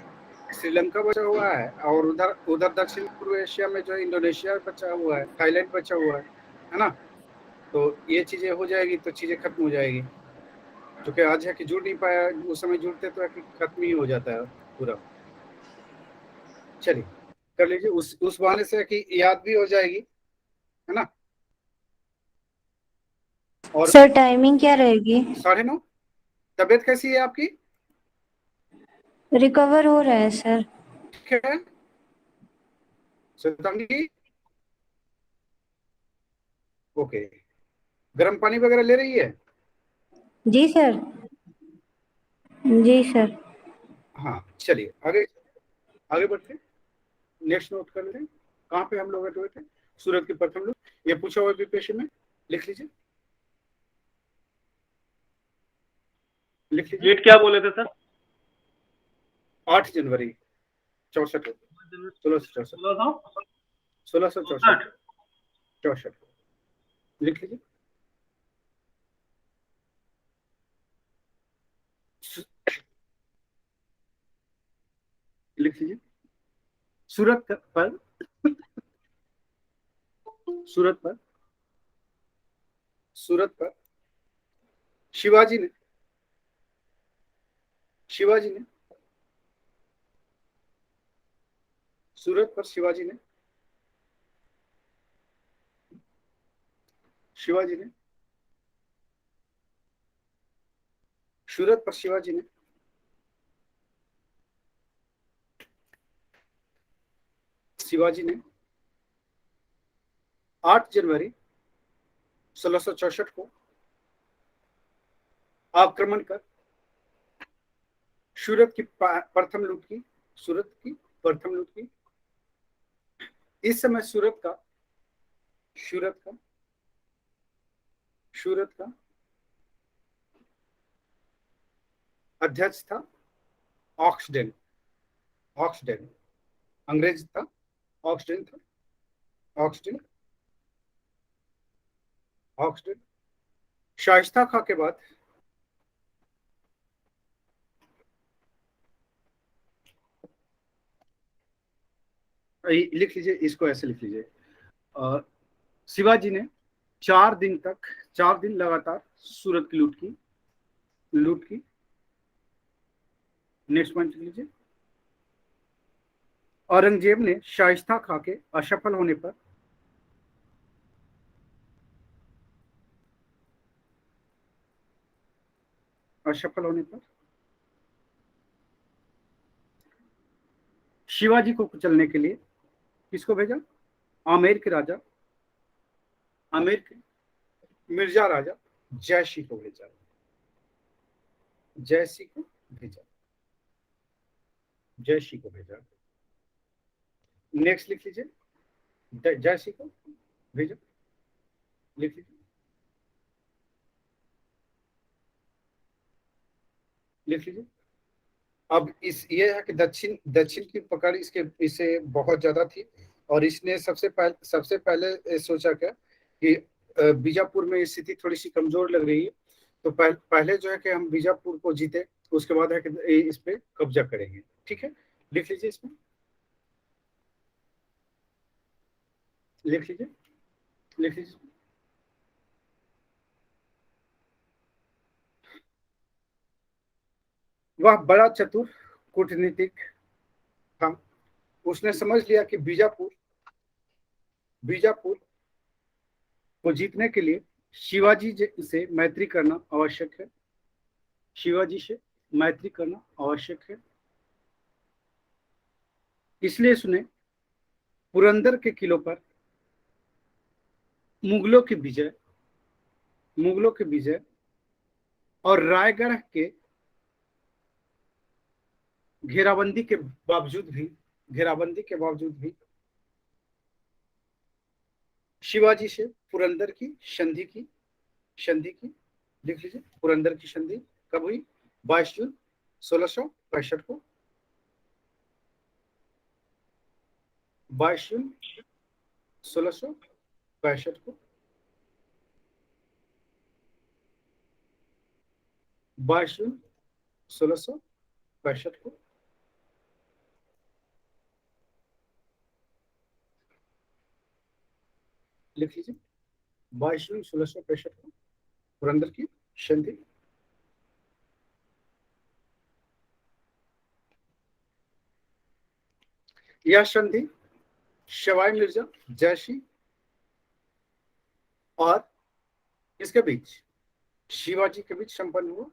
श्रीलंका बचा हुआ है, और उधर उधर दक्षिण पूर्व एशिया में जो है इंडोनेशिया बचा हुआ है, थाईलैंड बचा हुआ है ना। तो ये चीजें हो जाएगी तो चीजें खत्म हो जाएगी। क्योंकि आज है कि जुड़ नहीं पाया, उस समय जुड़ते तो है कि खत्म ही हो जाता है पूरा। चलिए कर लीजिए, उस बहाने से कि याद भी हो जाएगी, है ना। और सर टाइमिंग क्या रहेगी? 9:30। तबीयत कैसी है आपकी? रिकवर हो रहा है सर। ठीक है श्वेतांगी, ओके। गर्म पानी वगैरह ले रही है? जी सर। जी सर। हाँ चलिए आगे आगे बढ़ते, नेक्स्ट नोट कर लेते हैं। कहाँ पे हम लोग बैठे हुए थे? सूरत के प्रथम लोग, ये पूछा हुआ बीपीएससी में, लिख लीजिए लिख लीजिए। डेट क्या बोले थे सर? 8 जनवरी 64, 1664 लिख लीजिए। लिख लीजिए। सूरत पर सूरत पर सूरत पर शिवाजी ने सूरत पर शिवाजी ने सूरत पर शिवाजी ने शिवाजी ने 8 जनवरी 1664 को आक्रमण कर सूरत की प्रथम लूट की। इस समय सूरत का अध्यक्ष था ऑक्सडेन। अंग्रेज था, ऑक्सडेन था। ऑक्सडेन शाइस्ता खां के बाद लिख लीजिए, इसको ऐसे लिख लीजिए। शिवाजी ने 4 दिन लगातार सूरत की लूट की। नेक्स्ट पॉइंट लिख लीजिए। औरंगजेब ने शाइस्ता खां के असफल होने पर शिवाजी को कुचलने के लिए किसको भेजा? आमेर के मिर्जा राजा जयसिंह को भेजा। नेक्स्ट लिख लीजिए, जयसिंह को भेजा। लिख लीजिए। अब ये है कि दक्षिण की पकड़ इसे बहुत ज्यादा थी, और इसने सबसे पहले सोचा क्या कि बीजापुर में स्थिति थोड़ी सी कमजोर लग रही है, तो पहले जो है कि हम बीजापुर को जीते, उसके बाद है कि इस पे कब्जा करेंगे। ठीक है, लिख लीजिए इसमें, लिख लीजिए। वह बड़ा चतुर कूटनीतिक था। उसने समझ लिया कि बीजापुर को जीतने के लिए शिवाजी से मैत्री करना आवश्यक है। इसलिए उसने पुरंदर के किलों पर मुगलों की विजय और रायगढ़ के घेराबंदी के बावजूद भी शिवाजी से पुरंदर की संधि की। लिख लीजिए, पुरंदर की संधि कब हुई? 22 जून 1665 को। 22 जून 1665 को। 22 जून 1665 को लिख लीजिए। 22 जून 1665 को पुरंदर की संधि। यह संधि सवाई मिर्जा जयसिंह और इसके बीच शिवाजी के बीच संपन्न हुआ।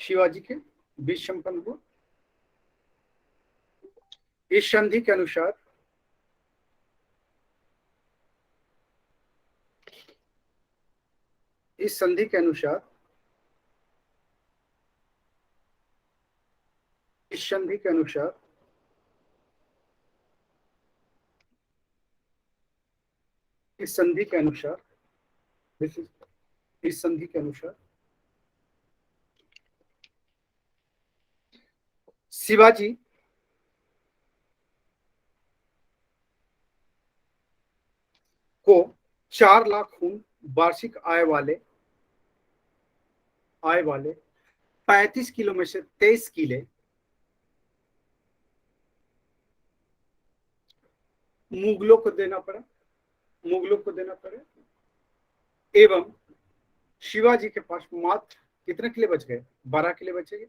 शिवाजी के बीच संपन्न हुआ। इस संधि के अनुसार इस संधि के अनुसार इस संधि के अनुसार इस संधि के अनुसार इस संधि के अनुसार शिवाजी को 4 लाख खून वार्षिक आय वाले 35 किलो में से 23 किले मुगलों को देना पड़ा एवं शिवाजी के पास मात्र कितने किले बच गए? 12 किले बच गए।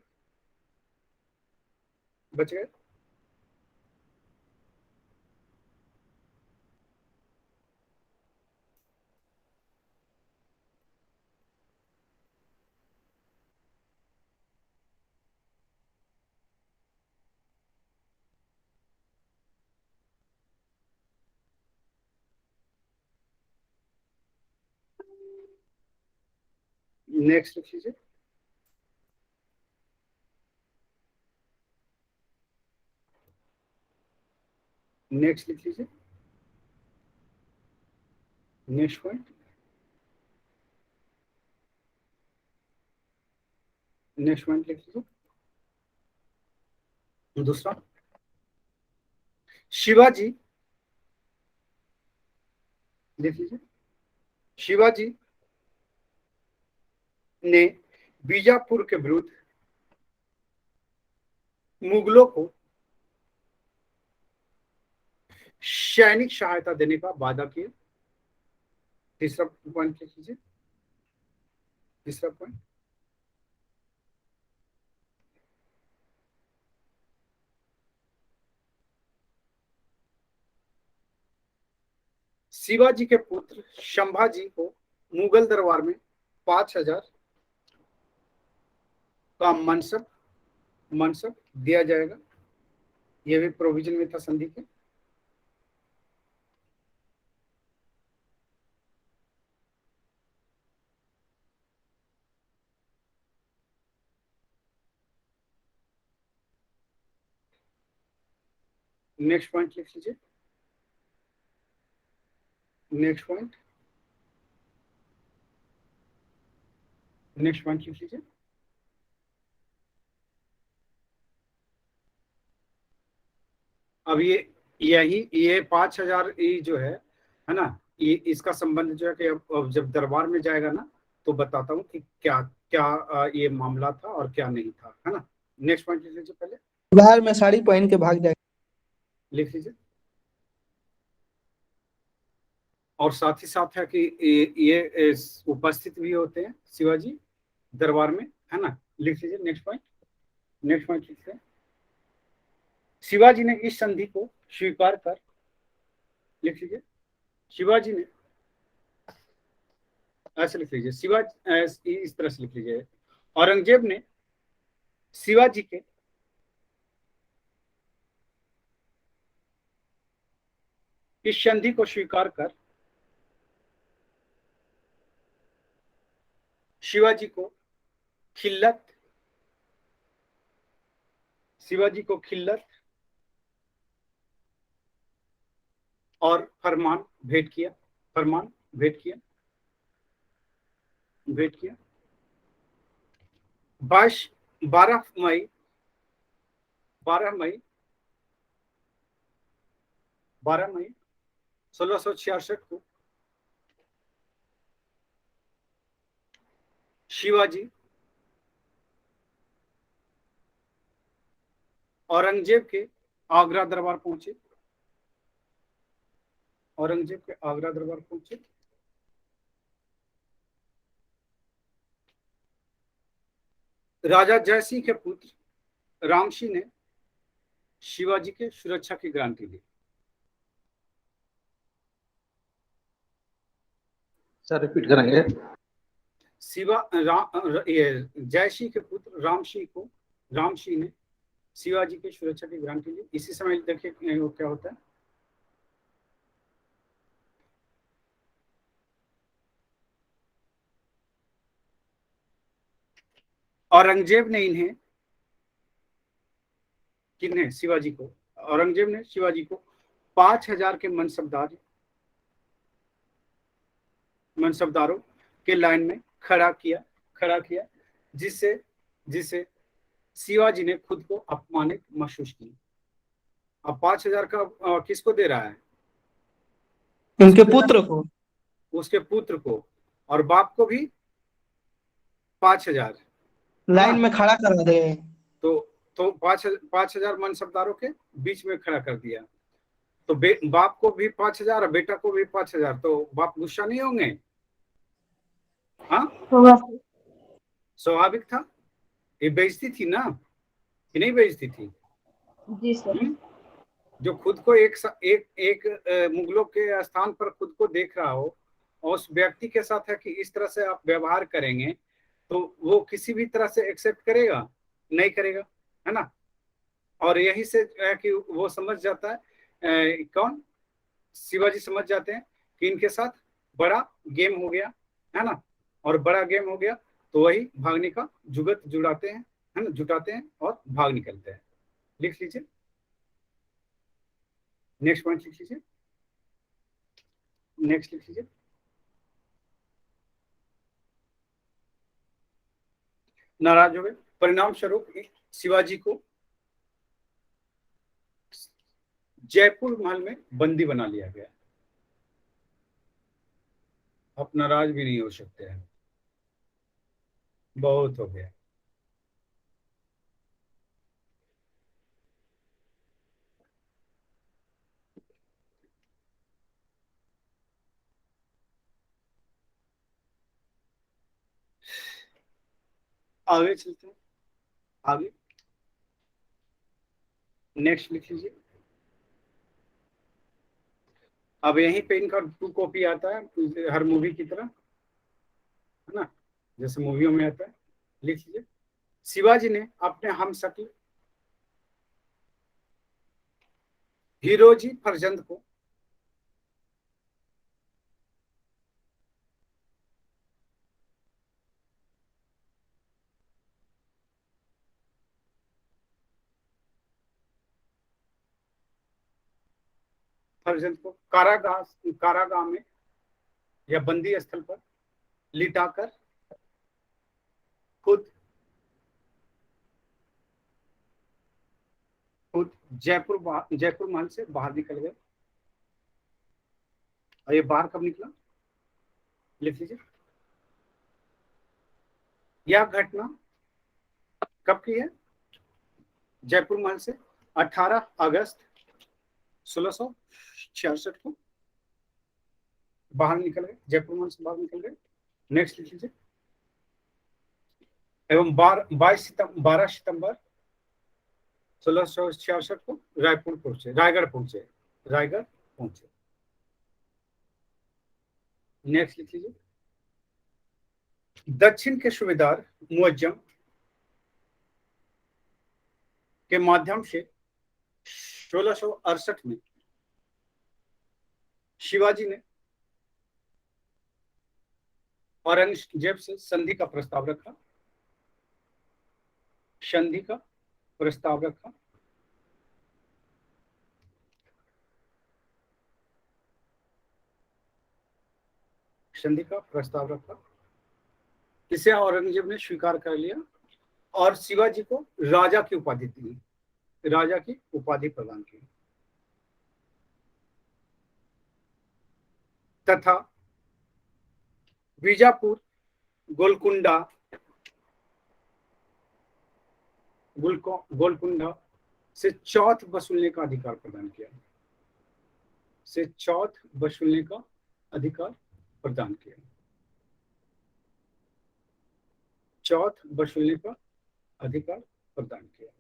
नेक्स्ट लिख लीजिए। नेक्स्ट लिख लीजिए। Next point. नेक्स्ट पॉइंट लिख लीजिए। दूसरा, शिवाजी लिख लीजिए। शिवाजी ने बीजापुर के विरुद्ध मुगलों को सैनिक सहायता देने का वादा किया। तीसरा पॉइंट लिख लीजिए। तीसरा पॉइंट, शिवाजी के पुत्र संभाजी को मुगल दरबार में 5000 का मनसब दिया जाएगा। यह भी प्रोविजन में था संधि के। नेक्स्ट पॉइंट लिख लीजिए। नेक्स्ट पॉइंट लिख लीजिए। अब ये 5000 जो है ना, ये इसका संबंध जो है कि अब जब दरबार में जाएगा ना तो बताता हूँ कि क्या क्या ये मामला था और क्या नहीं था, है ना। नेक्स्ट पॉइंट लिख लीजिए। पहले बाहर में साड़ी पहन के भाग जाए। लिख लीजिए। और साथ ही साथ है कि ये उपस्थित भी होते हैं शिवाजी दरबार में, है ना। लिख लीजिए। नेक्स्ट पॉइंट लिखते हैं। शिवाजी ने इस संधि को स्वीकार कर, लिख लीजिए। शिवाजी ने, ऐसे लिख लीजिए। शिवाजी इस तरह से लिख लीजिए। औरंगजेब ने शिवाजी के इस संधि को स्वीकार कर शिवाजी को खिल्लत और फरमान भेंट किया। 12 मई 1666 को शिवाजी औरंगजेब के आगरा दरबार पहुंचे। औरंगजेब के आगरा दरबार पहुंचे। राजा जयसिंह के पुत्र रामसिंह ने शिवाजी के सुरक्षा की गारंटी दी। सर रिपीट करेंगे। जयसिंह के पुत्र रामसिंह ने शिवाजी की सुरक्षा की गारंटी ली। इसी समय देखिए वो क्या होता है। औरंगजेब ने औरंगजेब ने शिवाजी को 5000 के मनसबदारों के लाइन में खड़ा किया जिससे शिवाजी ने खुद को अपमानित महसूस किया। अब 5000 का किसको दे रहा है? उनके पुत्र को, उसके पुत्र को, और बाप को भी 5000 लाइन में खड़ा करा दे। तो 5000 मनसबदारों के बीच में खड़ा कर दिया। तो बाप को भी 5000 और बेटा को भी 5000। तो बाप गुस्सा नहीं होंगे? हाँ, स्वाभाविक था। ये बेइज्जती थी ना, कि नहीं बेइज्जती थी? जी सर। जो खुद को एक मुगलों के स्थान पर खुद को देख रहा हो और उस व्यक्ति के साथ है कि इस तरह से आप व्यवहार करेंगे, तो वो किसी भी तरह से एक्सेप्ट करेगा? नहीं करेगा, है ना। और यही से है कि वो समझ जाता है, कौन? शिवाजी समझ जाते हैं कि इनके साथ बड़ा गेम हो गया, है ना। और बड़ा गेम हो गया तो वही भागने का जुटाते हैं, है ना, जुटाते हैं और भाग निकलते हैं। लिख लीजिए, नेक्स्ट पॉइंट लिख लीजिए, नेक्स्ट लिख लीजिए। नाराज हो गए, परिणाम स्वरूप शिवाजी को जयपुर महल में बंदी बना लिया गया। आप नाराज भी नहीं हो सकते हैं, बहुत हो गया। आगे चलते हैं, आगे नेक्स्ट लिख लीजिए। अब यहीं पे इनका 2 कॉपी आता है हर मूवी की तरह, है ना, जैसे मूवियों में आता है। लिख लीजिए, शिवाजी ने अपने हमशक्ल हीरोजी फरजंद को कारागाह में या बंदी स्थल पर लिटाकर खुद जयपुर महल से बाहर निकल गए। और ये बाहर कब निकला? लिख लीजिए, यह घटना कब की है? जयपुर महल से 18 अगस्त 1666 को बाहर निकल गए, जयपुर महल से बाहर निकल गए। नेक्स्ट लिख लीजिए, एवं 12 सितंबर 1666 को रायगढ़ पहुंचे। नेक्स्ट लिख लीजिए, दक्षिण के सूबेदार मुअज्जम के माध्यम से 1668 में शिवाजी ने औरंगजेब से संधि का प्रस्ताव रखा। संधि का प्रस्ताव रखा। इसे औरंगजेब ने स्वीकार कर लिया और शिवाजी को राजा की उपाधि दी, राजा की उपाधि प्रदान की तथा बीजापुर गोलकुंडा से चौथ वसूलने का अधिकार प्रदान किया। से चौथ वसूलने का अधिकार प्रदान किया। चौथ वसूलने का अधिकार प्रदान किया।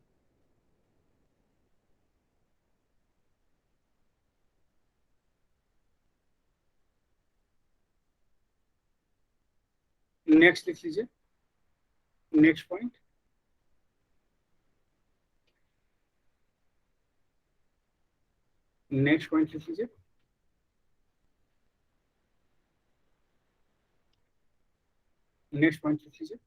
नेक्स्ट लिख लीजिए, नेक्स्ट पॉइंट। नेक्स्ट पॉइंट लिख लीजिए। नेक्स्ट पॉइंट लिख लीजिए।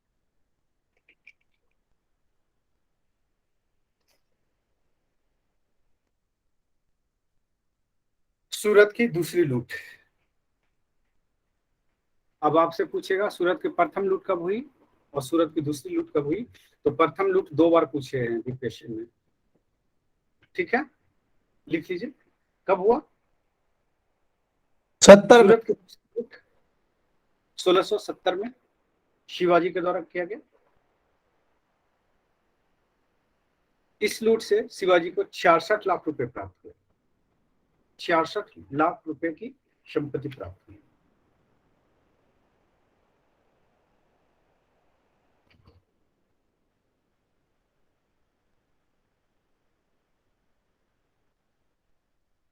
सूरत की दूसरी लूट। अब आपसे पूछेगा सूरत की प्रथम लूट कब हुई और सूरत की दूसरी लूट कब हुई। तो प्रथम लूट 2 बार पूछे हैं डिप्रेशन में, ठीक है, लिख लीजिए कब हुआ। 70 में। सूरत की दूसरी लूट 1670 में शिवाजी के द्वारा किया गया। इस लूट से शिवाजी को 66 लाख रुपए प्राप्त हुए। 66 लाख रुपए की संपत्ति प्राप्त हुई।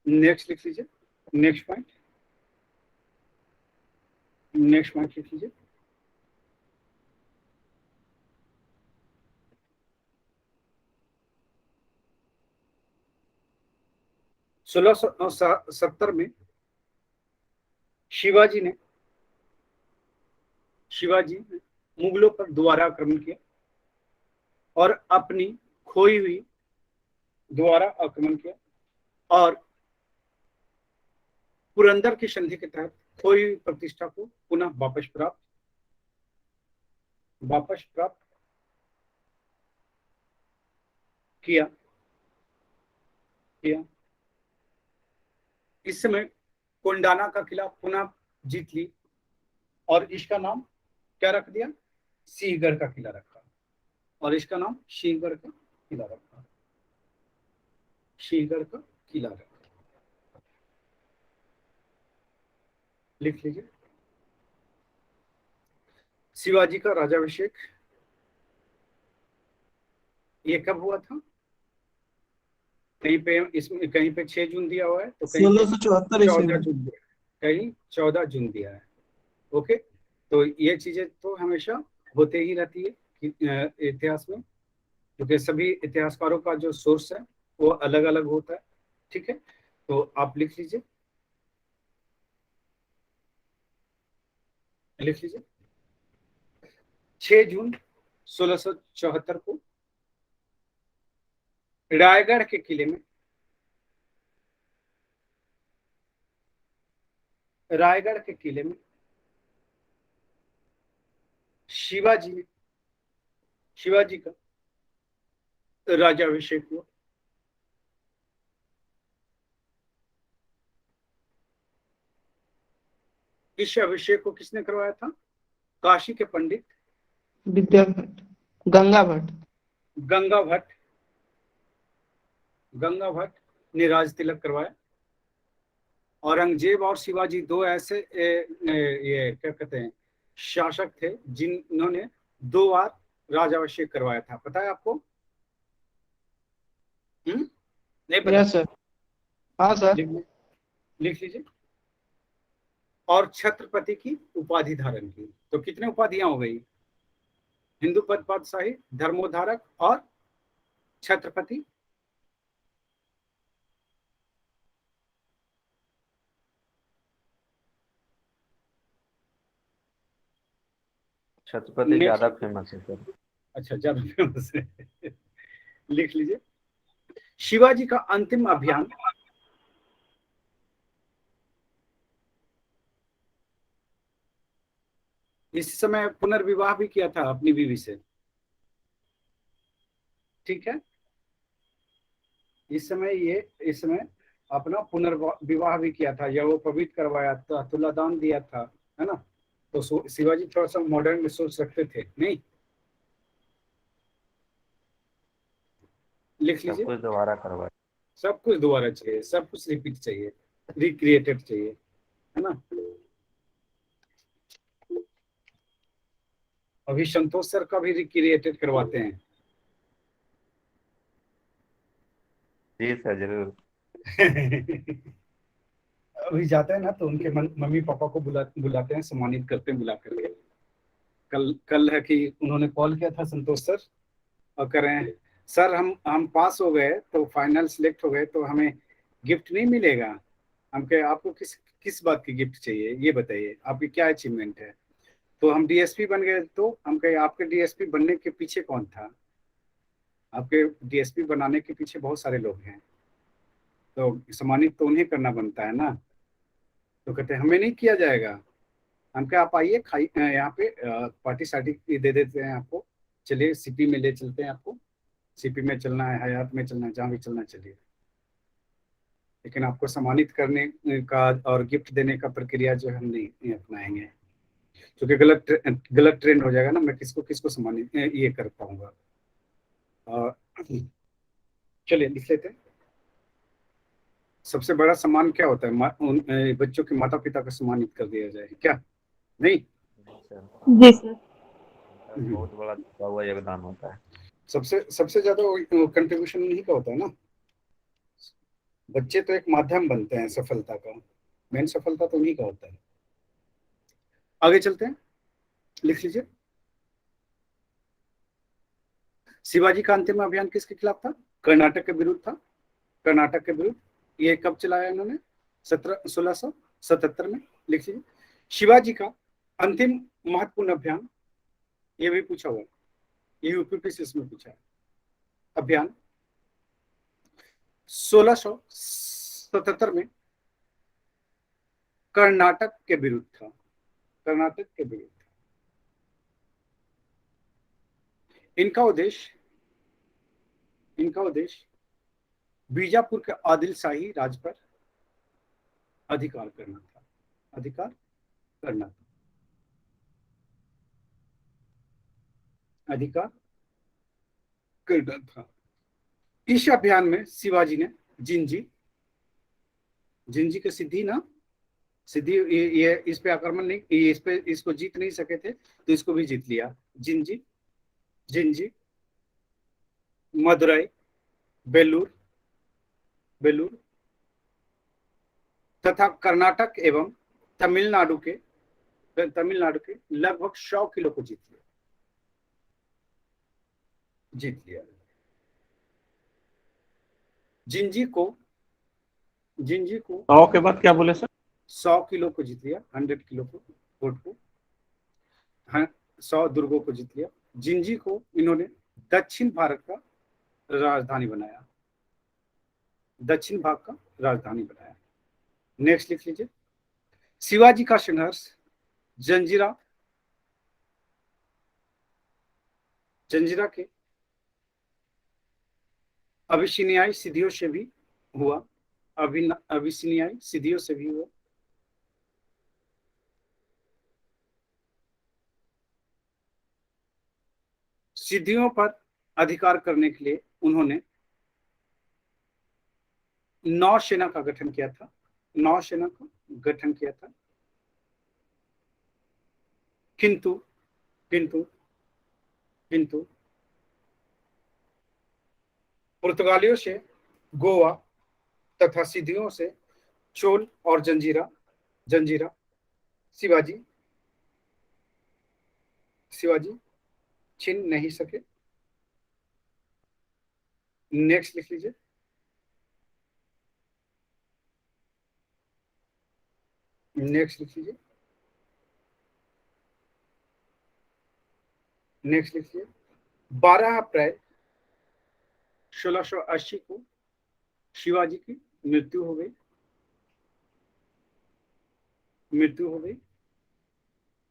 नेक्स्ट लिख लीजिए, नेक्स्ट पॉइंट। नेक्स्ट पॉइंट लिख लीजिए। सोलह सौ 70 में शिवाजी ने मुगलों पर दोबारा आक्रमण किया और अपनी खोई हुई दोबारा आक्रमण किया और पुरंदर की संधि के तहत खोई हुई प्रतिष्ठा को पुनः वापस प्राप्त किया। इस समय कोंडाना का किला पुनः जीत ली और इसका नाम क्या रख दिया, सिंहगढ़ का किला रखा। और इसका नाम सिंहगढ़ का किला रखा। सिंहगढ़ का किला रखा, लिख लीजिए। शिवाजी का राजाभिषेक ये कब हुआ था। कहीं पे इसमें कहीं पे 6 जून दिया हुआ है तो कहीं 1674 ईस्वी 14 में। जून दिया है, कहीं 14 जून दिया है। ओके, तो ये चीजें तो हमेशा होते ही रहती है कि इतिहास में, क्योंकि सभी इतिहासकारों का जो सोर्स है वो अलग अलग होता है, ठीक है। तो आप लिख लीजिए, लिख लीजिए 6 जून 1674 को रायगढ़ के किले में शिवाजी का राजाभिषेक हुआ। इस अभिषेक को किसने करवाया था, काशी के पंडित विद्याभट्ट, गंगा भट्ट ने राज तिलक करवाया। औरंगजेब और शिवाजी 2 ऐसे ये क्या कहते हैं शासक थे जिन्होंने 2 बार राजाभिषेक करवाया था, पता है आपको। नहीं पता। यस सर, हाँ सर। लिख लीजिए। और छत्रपति की उपाधि धारण की। तो कितने उपाधियां हो गई, हिंदू पद पातशाही, धर्मोद्धारक और छत्रपति। छत्रपति ज्यादा फेमस है सर। अच्छा, ज्यादा फेमस है। लिख लीजिए। शिवाजी का अंतिम अभियान इस समय पुनर्विवाह भी किया था अपनी बीवी से, ठीक है। इस समय अपना पुनर्विवाह भी किया था, या वो पवित्र करवाया था, तुलादान दिया था, है ना। तो शिवाजी थोड़ा सा मॉडर्न में सोच रखते थे, नहीं। लिख लीजिए। सब कुछ दोबारा करवाया। सब कुछ दोबारा चाहिए, सब कुछ रिपीट चाहिए। रिक्रिएटेड चाहिए, है ना। अभी संतोष सर का भी रिक्रिएटेड करवाते हैं। जी सर जरूर। अभी जाते हैं ना तो उनके मम्मी पापा को बुलाते हैं, सम्मानित करते हैं बुला करके। कल है कि उन्होंने कॉल किया था संतोष सर और कह रहे हैं सर हम पास हो गए तो फाइनल सिलेक्ट हो गए तो हमें गिफ्ट नहीं मिलेगा। हम कहे आपको किस बात की गिफ्ट चाहिए ये बताइए, आपकी क्या अचीवमेंट है। तो हम डीएसपी बन गए। तो हम कहे आपके डीएसपी बनने के पीछे कौन था? आपके डीएसपी बनाने के पीछे बहुत सारे लोग हैं, तो सम्मानित तो उन्हें करना बनता है ना। तो कहते हमें नहीं किया जाएगा। हम कहे आप आइए खाइए, यहाँ पे पार्टी सार्टी दे देते हैं आपको, चलिए सीपी में ले चलते हैं आपको, सीपी में चलना है, हयात में चलना है, जहाँ भी चलना चलिए, लेकिन आपको सम्मानित करने का और गिफ्ट देने का प्रक्रिया जो है हम नहीं अपनाएंगे, क्योंकि गलत ट्रेंड हो जाएगा ना। मैं किसको सम्मानित ये कर पाऊंगा। चलिए लिख लेते हैं। सबसे बड़ा सम्मान क्या होता है? उन बच्चों के माता पिता को सम्मानित कर दिया जाए, क्या नहीं? जी सर। बहुत बड़ा छुपा हुआ योगदान होता है। सबसे ज्यादा कंट्रीब्यूशन उन्हीं का होता है ना। बच्चे तो एक माध्यम बनते हैं सफलता का, मेन सफलता तो उन्हीं का होता है। आगे चलते हैं, लिख लीजिए। शिवाजी का अंतिम अभियान किसके खिलाफ था? कर्नाटक के विरुद्ध था। कर्नाटक के विरुद्ध। ये कब चलाया इन्होंने? 1677 में। लिख लीजिए। शिवाजी का अंतिम महत्वपूर्ण अभियान, ये भी पूछा हुआ है, ये यूपीपीसीएस में पूछा है। अभियान 1677 में कर्नाटक के विरुद्ध था। कर्नाटक के विरुद्ध। इनका उद्देश्य बीजापुर के आदिलशाही राज पर अधिकार करना था। अधिकार करना था। अधिकार करना था। इस अभियान में शिवाजी ने जिंजी के सिद्धि ना, सिद्धि ये इस पे आक्रमण नहीं, इसको जीत नहीं सके थे तो इसको भी जीत लिया। जिंजी, मदुरई, बेलूर तथा कर्नाटक एवं तमिलनाडु के लगभग 100 किलो को जीत लिया। जिंजी को 100 के बाद क्या बोले सर? 100 किलो को जीत लिया, 100 किलो को कोट को, हाँ 100 दुर्गों को जीत लिया। जिंजी को इन्होंने दक्षिण भारत का राजधानी बनाया। दक्षिण भाग का राजधानी बनाया। नेक्स्ट लिख लीजिए। शिवाजी का संघर्ष जंजीरा के अबिसिनियाई सिद्धियों से भी हुआ। अबिसिनियाई सिद्धियों से भी हुआ। सिद्धियों पर अधिकार करने के लिए उन्होंने नौसेना का गठन किया था। किंतु पुर्तगालियों से गोवा तथा सिद्धियों से चोल और जंजीरा शिवाजी छीन नहीं सके। नेक्स्ट लिख लीजिए। नेक्स्ट लिखिए। 12 अप्रैल 1680 को शिवाजी की मृत्यु हो गई।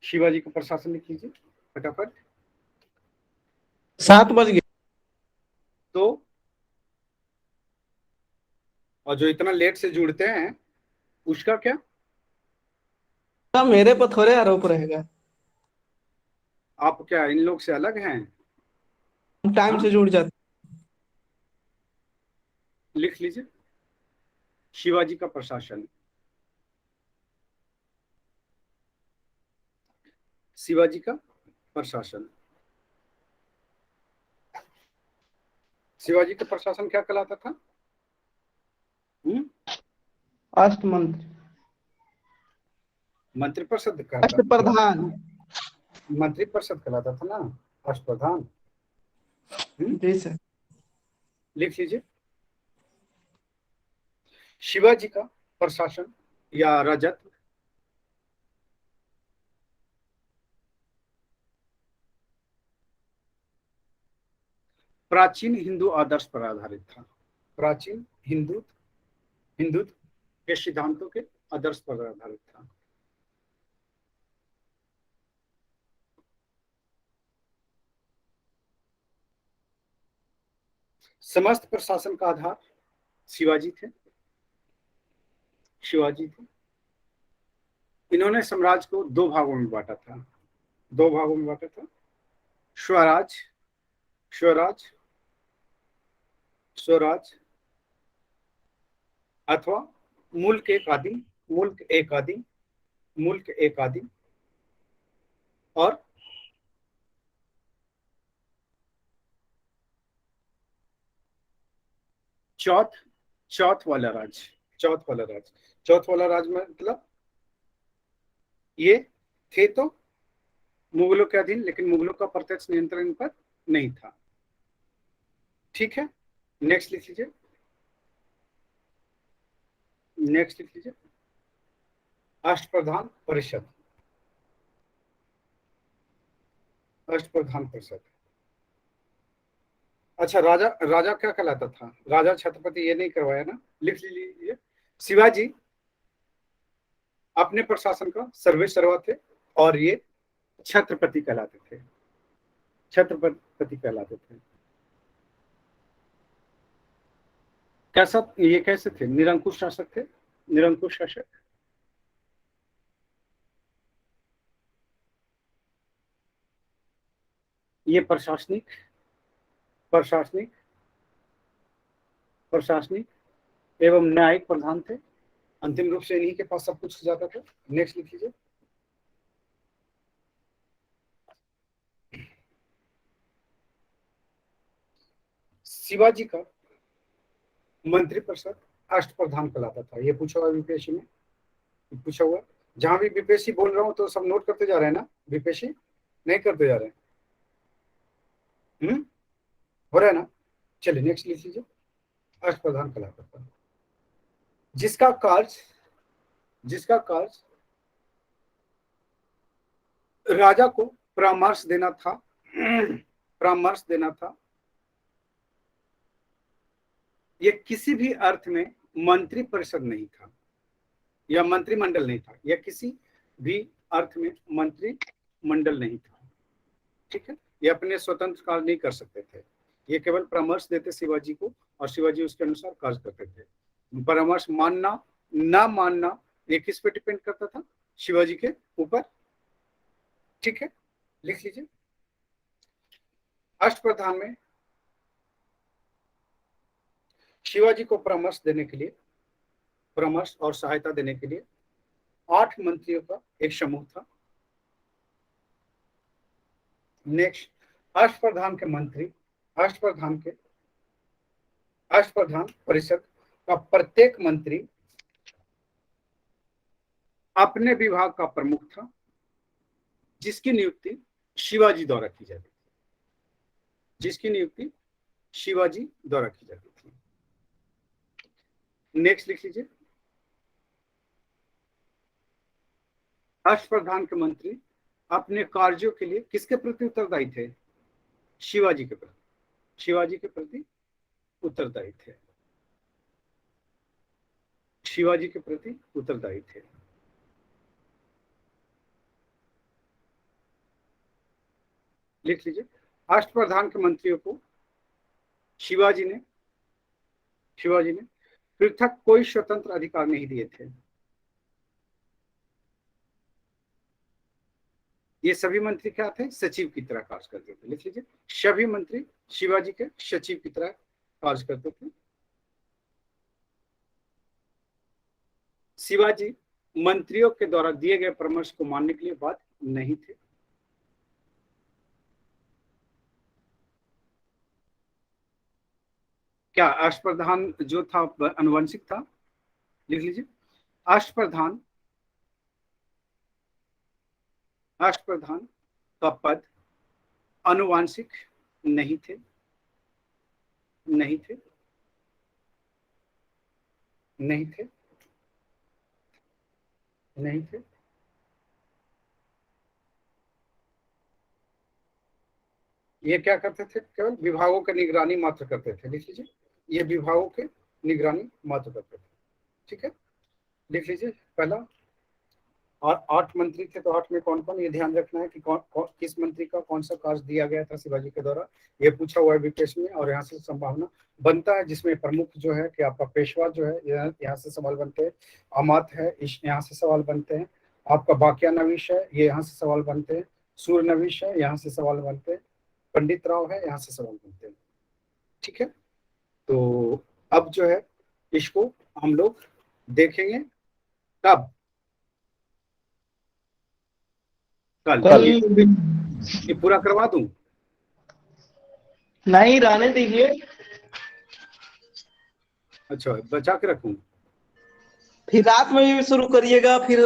शिवाजी का प्रशासन लिख लीजिए फटाफट। 7 बज गए। तो और जो इतना लेट से जुड़ते हैं उसका क्या? मेरे पर थोड़े आरोप रहेगा। आप क्या इन लोग से अलग हैं? टाइम से जुड़ जाते। लिख लीजिए। शिवाजी का प्रशासन शिवाजी का प्रशासन। शिवाजी का प्रशासन क्या कहलाता था? अष्टमंत्री, मंत्रिपरिषद कहलाता था। अष्टप्रधान। मंत्रिपरिषद कहलाता था ना, अष्टप्रधान। जी सर। लिख लीजिए, शिवाजी का प्रशासन या राजत्व प्राचीन हिंदू आदर्श पर आधारित था। प्राचीन हिंदुत्व के सिद्धांतों के आदर्श पर आधारित था। समस्त प्रशासन का आधार शिवाजी थे। इन्होंने साम्राज्य को दो भागों में बांटा था। स्वराज अथवा मुल्क एक आदि और चौथ वाला राज में मतलब ये थे तो मुगलों के अधीन, लेकिन मुगलों का प्रत्यक्ष नियंत्रण पर नहीं था। ठीक है, नेक्स्ट लिख लीजिए। अष्टप्रधान परिषद। अच्छा, राजा क्या कहलाता था? राजा छत्रपति, ये नहीं करवाया ना, लिख लीजिए। शिवाजी अपने प्रशासन का सर्वेसर्वा थे और ये छत्रपति कहलाते थे। ये कैसे थे? निरंकुश शासक थे। ये प्रशासनिक एवं न्यायिक प्रधान थे। अंतिम रूप से इन्हीं के पास सब कुछ जाता था। नेक्स्ट लिख लीजिए। शिवाजी का मंत्रिपरिषद अष्टप्रधान कहलाता था। ये पूछा हुआ बीपीएससी में, पूछा हुआ। जहां भी बीपीएससी बोल रहा हूं तो सब नोट करते जा रहे हैं ना, बीपीएससी नहीं करते जा रहे हैं। हो रहा है ना? चलिए नेक्स्ट लिख लीजिए। अष्टप्रधान कहलाता था, जिसका कार्य राजा को परामर्श देना था। यह किसी भी अर्थ में मंत्री परिषद नहीं था या मंत्रिमंडल नहीं था। यह किसी भी अर्थ में मंत्रिमंडल नहीं था। ठीक है, ये अपने स्वतंत्र कार्य नहीं कर सकते थे। ये केवल परामर्श देते शिवाजी को और शिवाजी उसके अनुसार कार्य करते थे। परामर्श मानना ना मानना ये किस पे डिपेंड करता था? शिवाजी के ऊपर। ठीक है, लिख लीजिए। अष्टप्रधान में शिवाजी को परामर्श और सहायता देने के लिए 8 मंत्रियों का एक समूह था। नेक्स्ट, अष्टप्रधान परिषद का प्रत्येक मंत्री अपने विभाग का प्रमुख था, जिसकी नियुक्ति शिवाजी द्वारा की जाती थी। नेक्स्ट लिख लीजिए। अष्टप्रधान के मंत्री अपने कार्यों के लिए किसके प्रति उत्तरदायी थे? शिवाजी के प्रति उत्तरदायी थे। लिख लीजिए। अष्टप्रधान के मंत्रियों को शिवाजी ने पृथक कोई स्वतंत्र अधिकार नहीं दिए थे। ये सभी मंत्री क्या थे? सचिव की तरह कार्य करते थे। लिख लीजिए, सभी मंत्री शिवाजी के सचिव की तरह कार्य करते थे। शिवाजी मंत्रियों के द्वारा दिए गए परामर्श को मानने के लिए बाध्य नहीं थे। क्या अष्टप्रधान जो था अनुवांशिक था? लिख लीजिए, अष्टप्रधान का पद अनुवांशिक नहीं थे, नहीं थे, नहीं थे, नहीं थे। ये क्या करते थे? केवल विभागों की निगरानी मात्र करते थे। लिख लीजिए, ये विभागों के निगरानी मात्र करते थे। ठीक है, लिख लीजिए पहला। और 8 मंत्री थे, तो 8 में कौन कौन, ये ध्यान रखना है कि किस मंत्री का कौन सा कार्य दिया गया था शिवाजी के द्वारा, ये पूछा हुआ है विपेश में। और यहाँ से संभावना बनता है जिसमें प्रमुख जो है कि आपका पेशवा जो है, यहाँ से सवाल बनते हैं। अमात है, यहाँ से सवाल बनते हैं। आपका बाकिया नवीश है, ये यहाँ से सवाल बनते हैं। सूर्य नवीश है, यहाँ से सवाल बनते हैं। पंडित राव है, यहाँ से सवाल बनते हैं। ठीक है, तो अब जो है इसको हम लोग देखेंगे कब? कल। ये पूरा करवा दूं? नहीं, रहने दीजिए। अच्छा, बचा के रखूं? फिर रात में भी शुरू करिएगा, फिर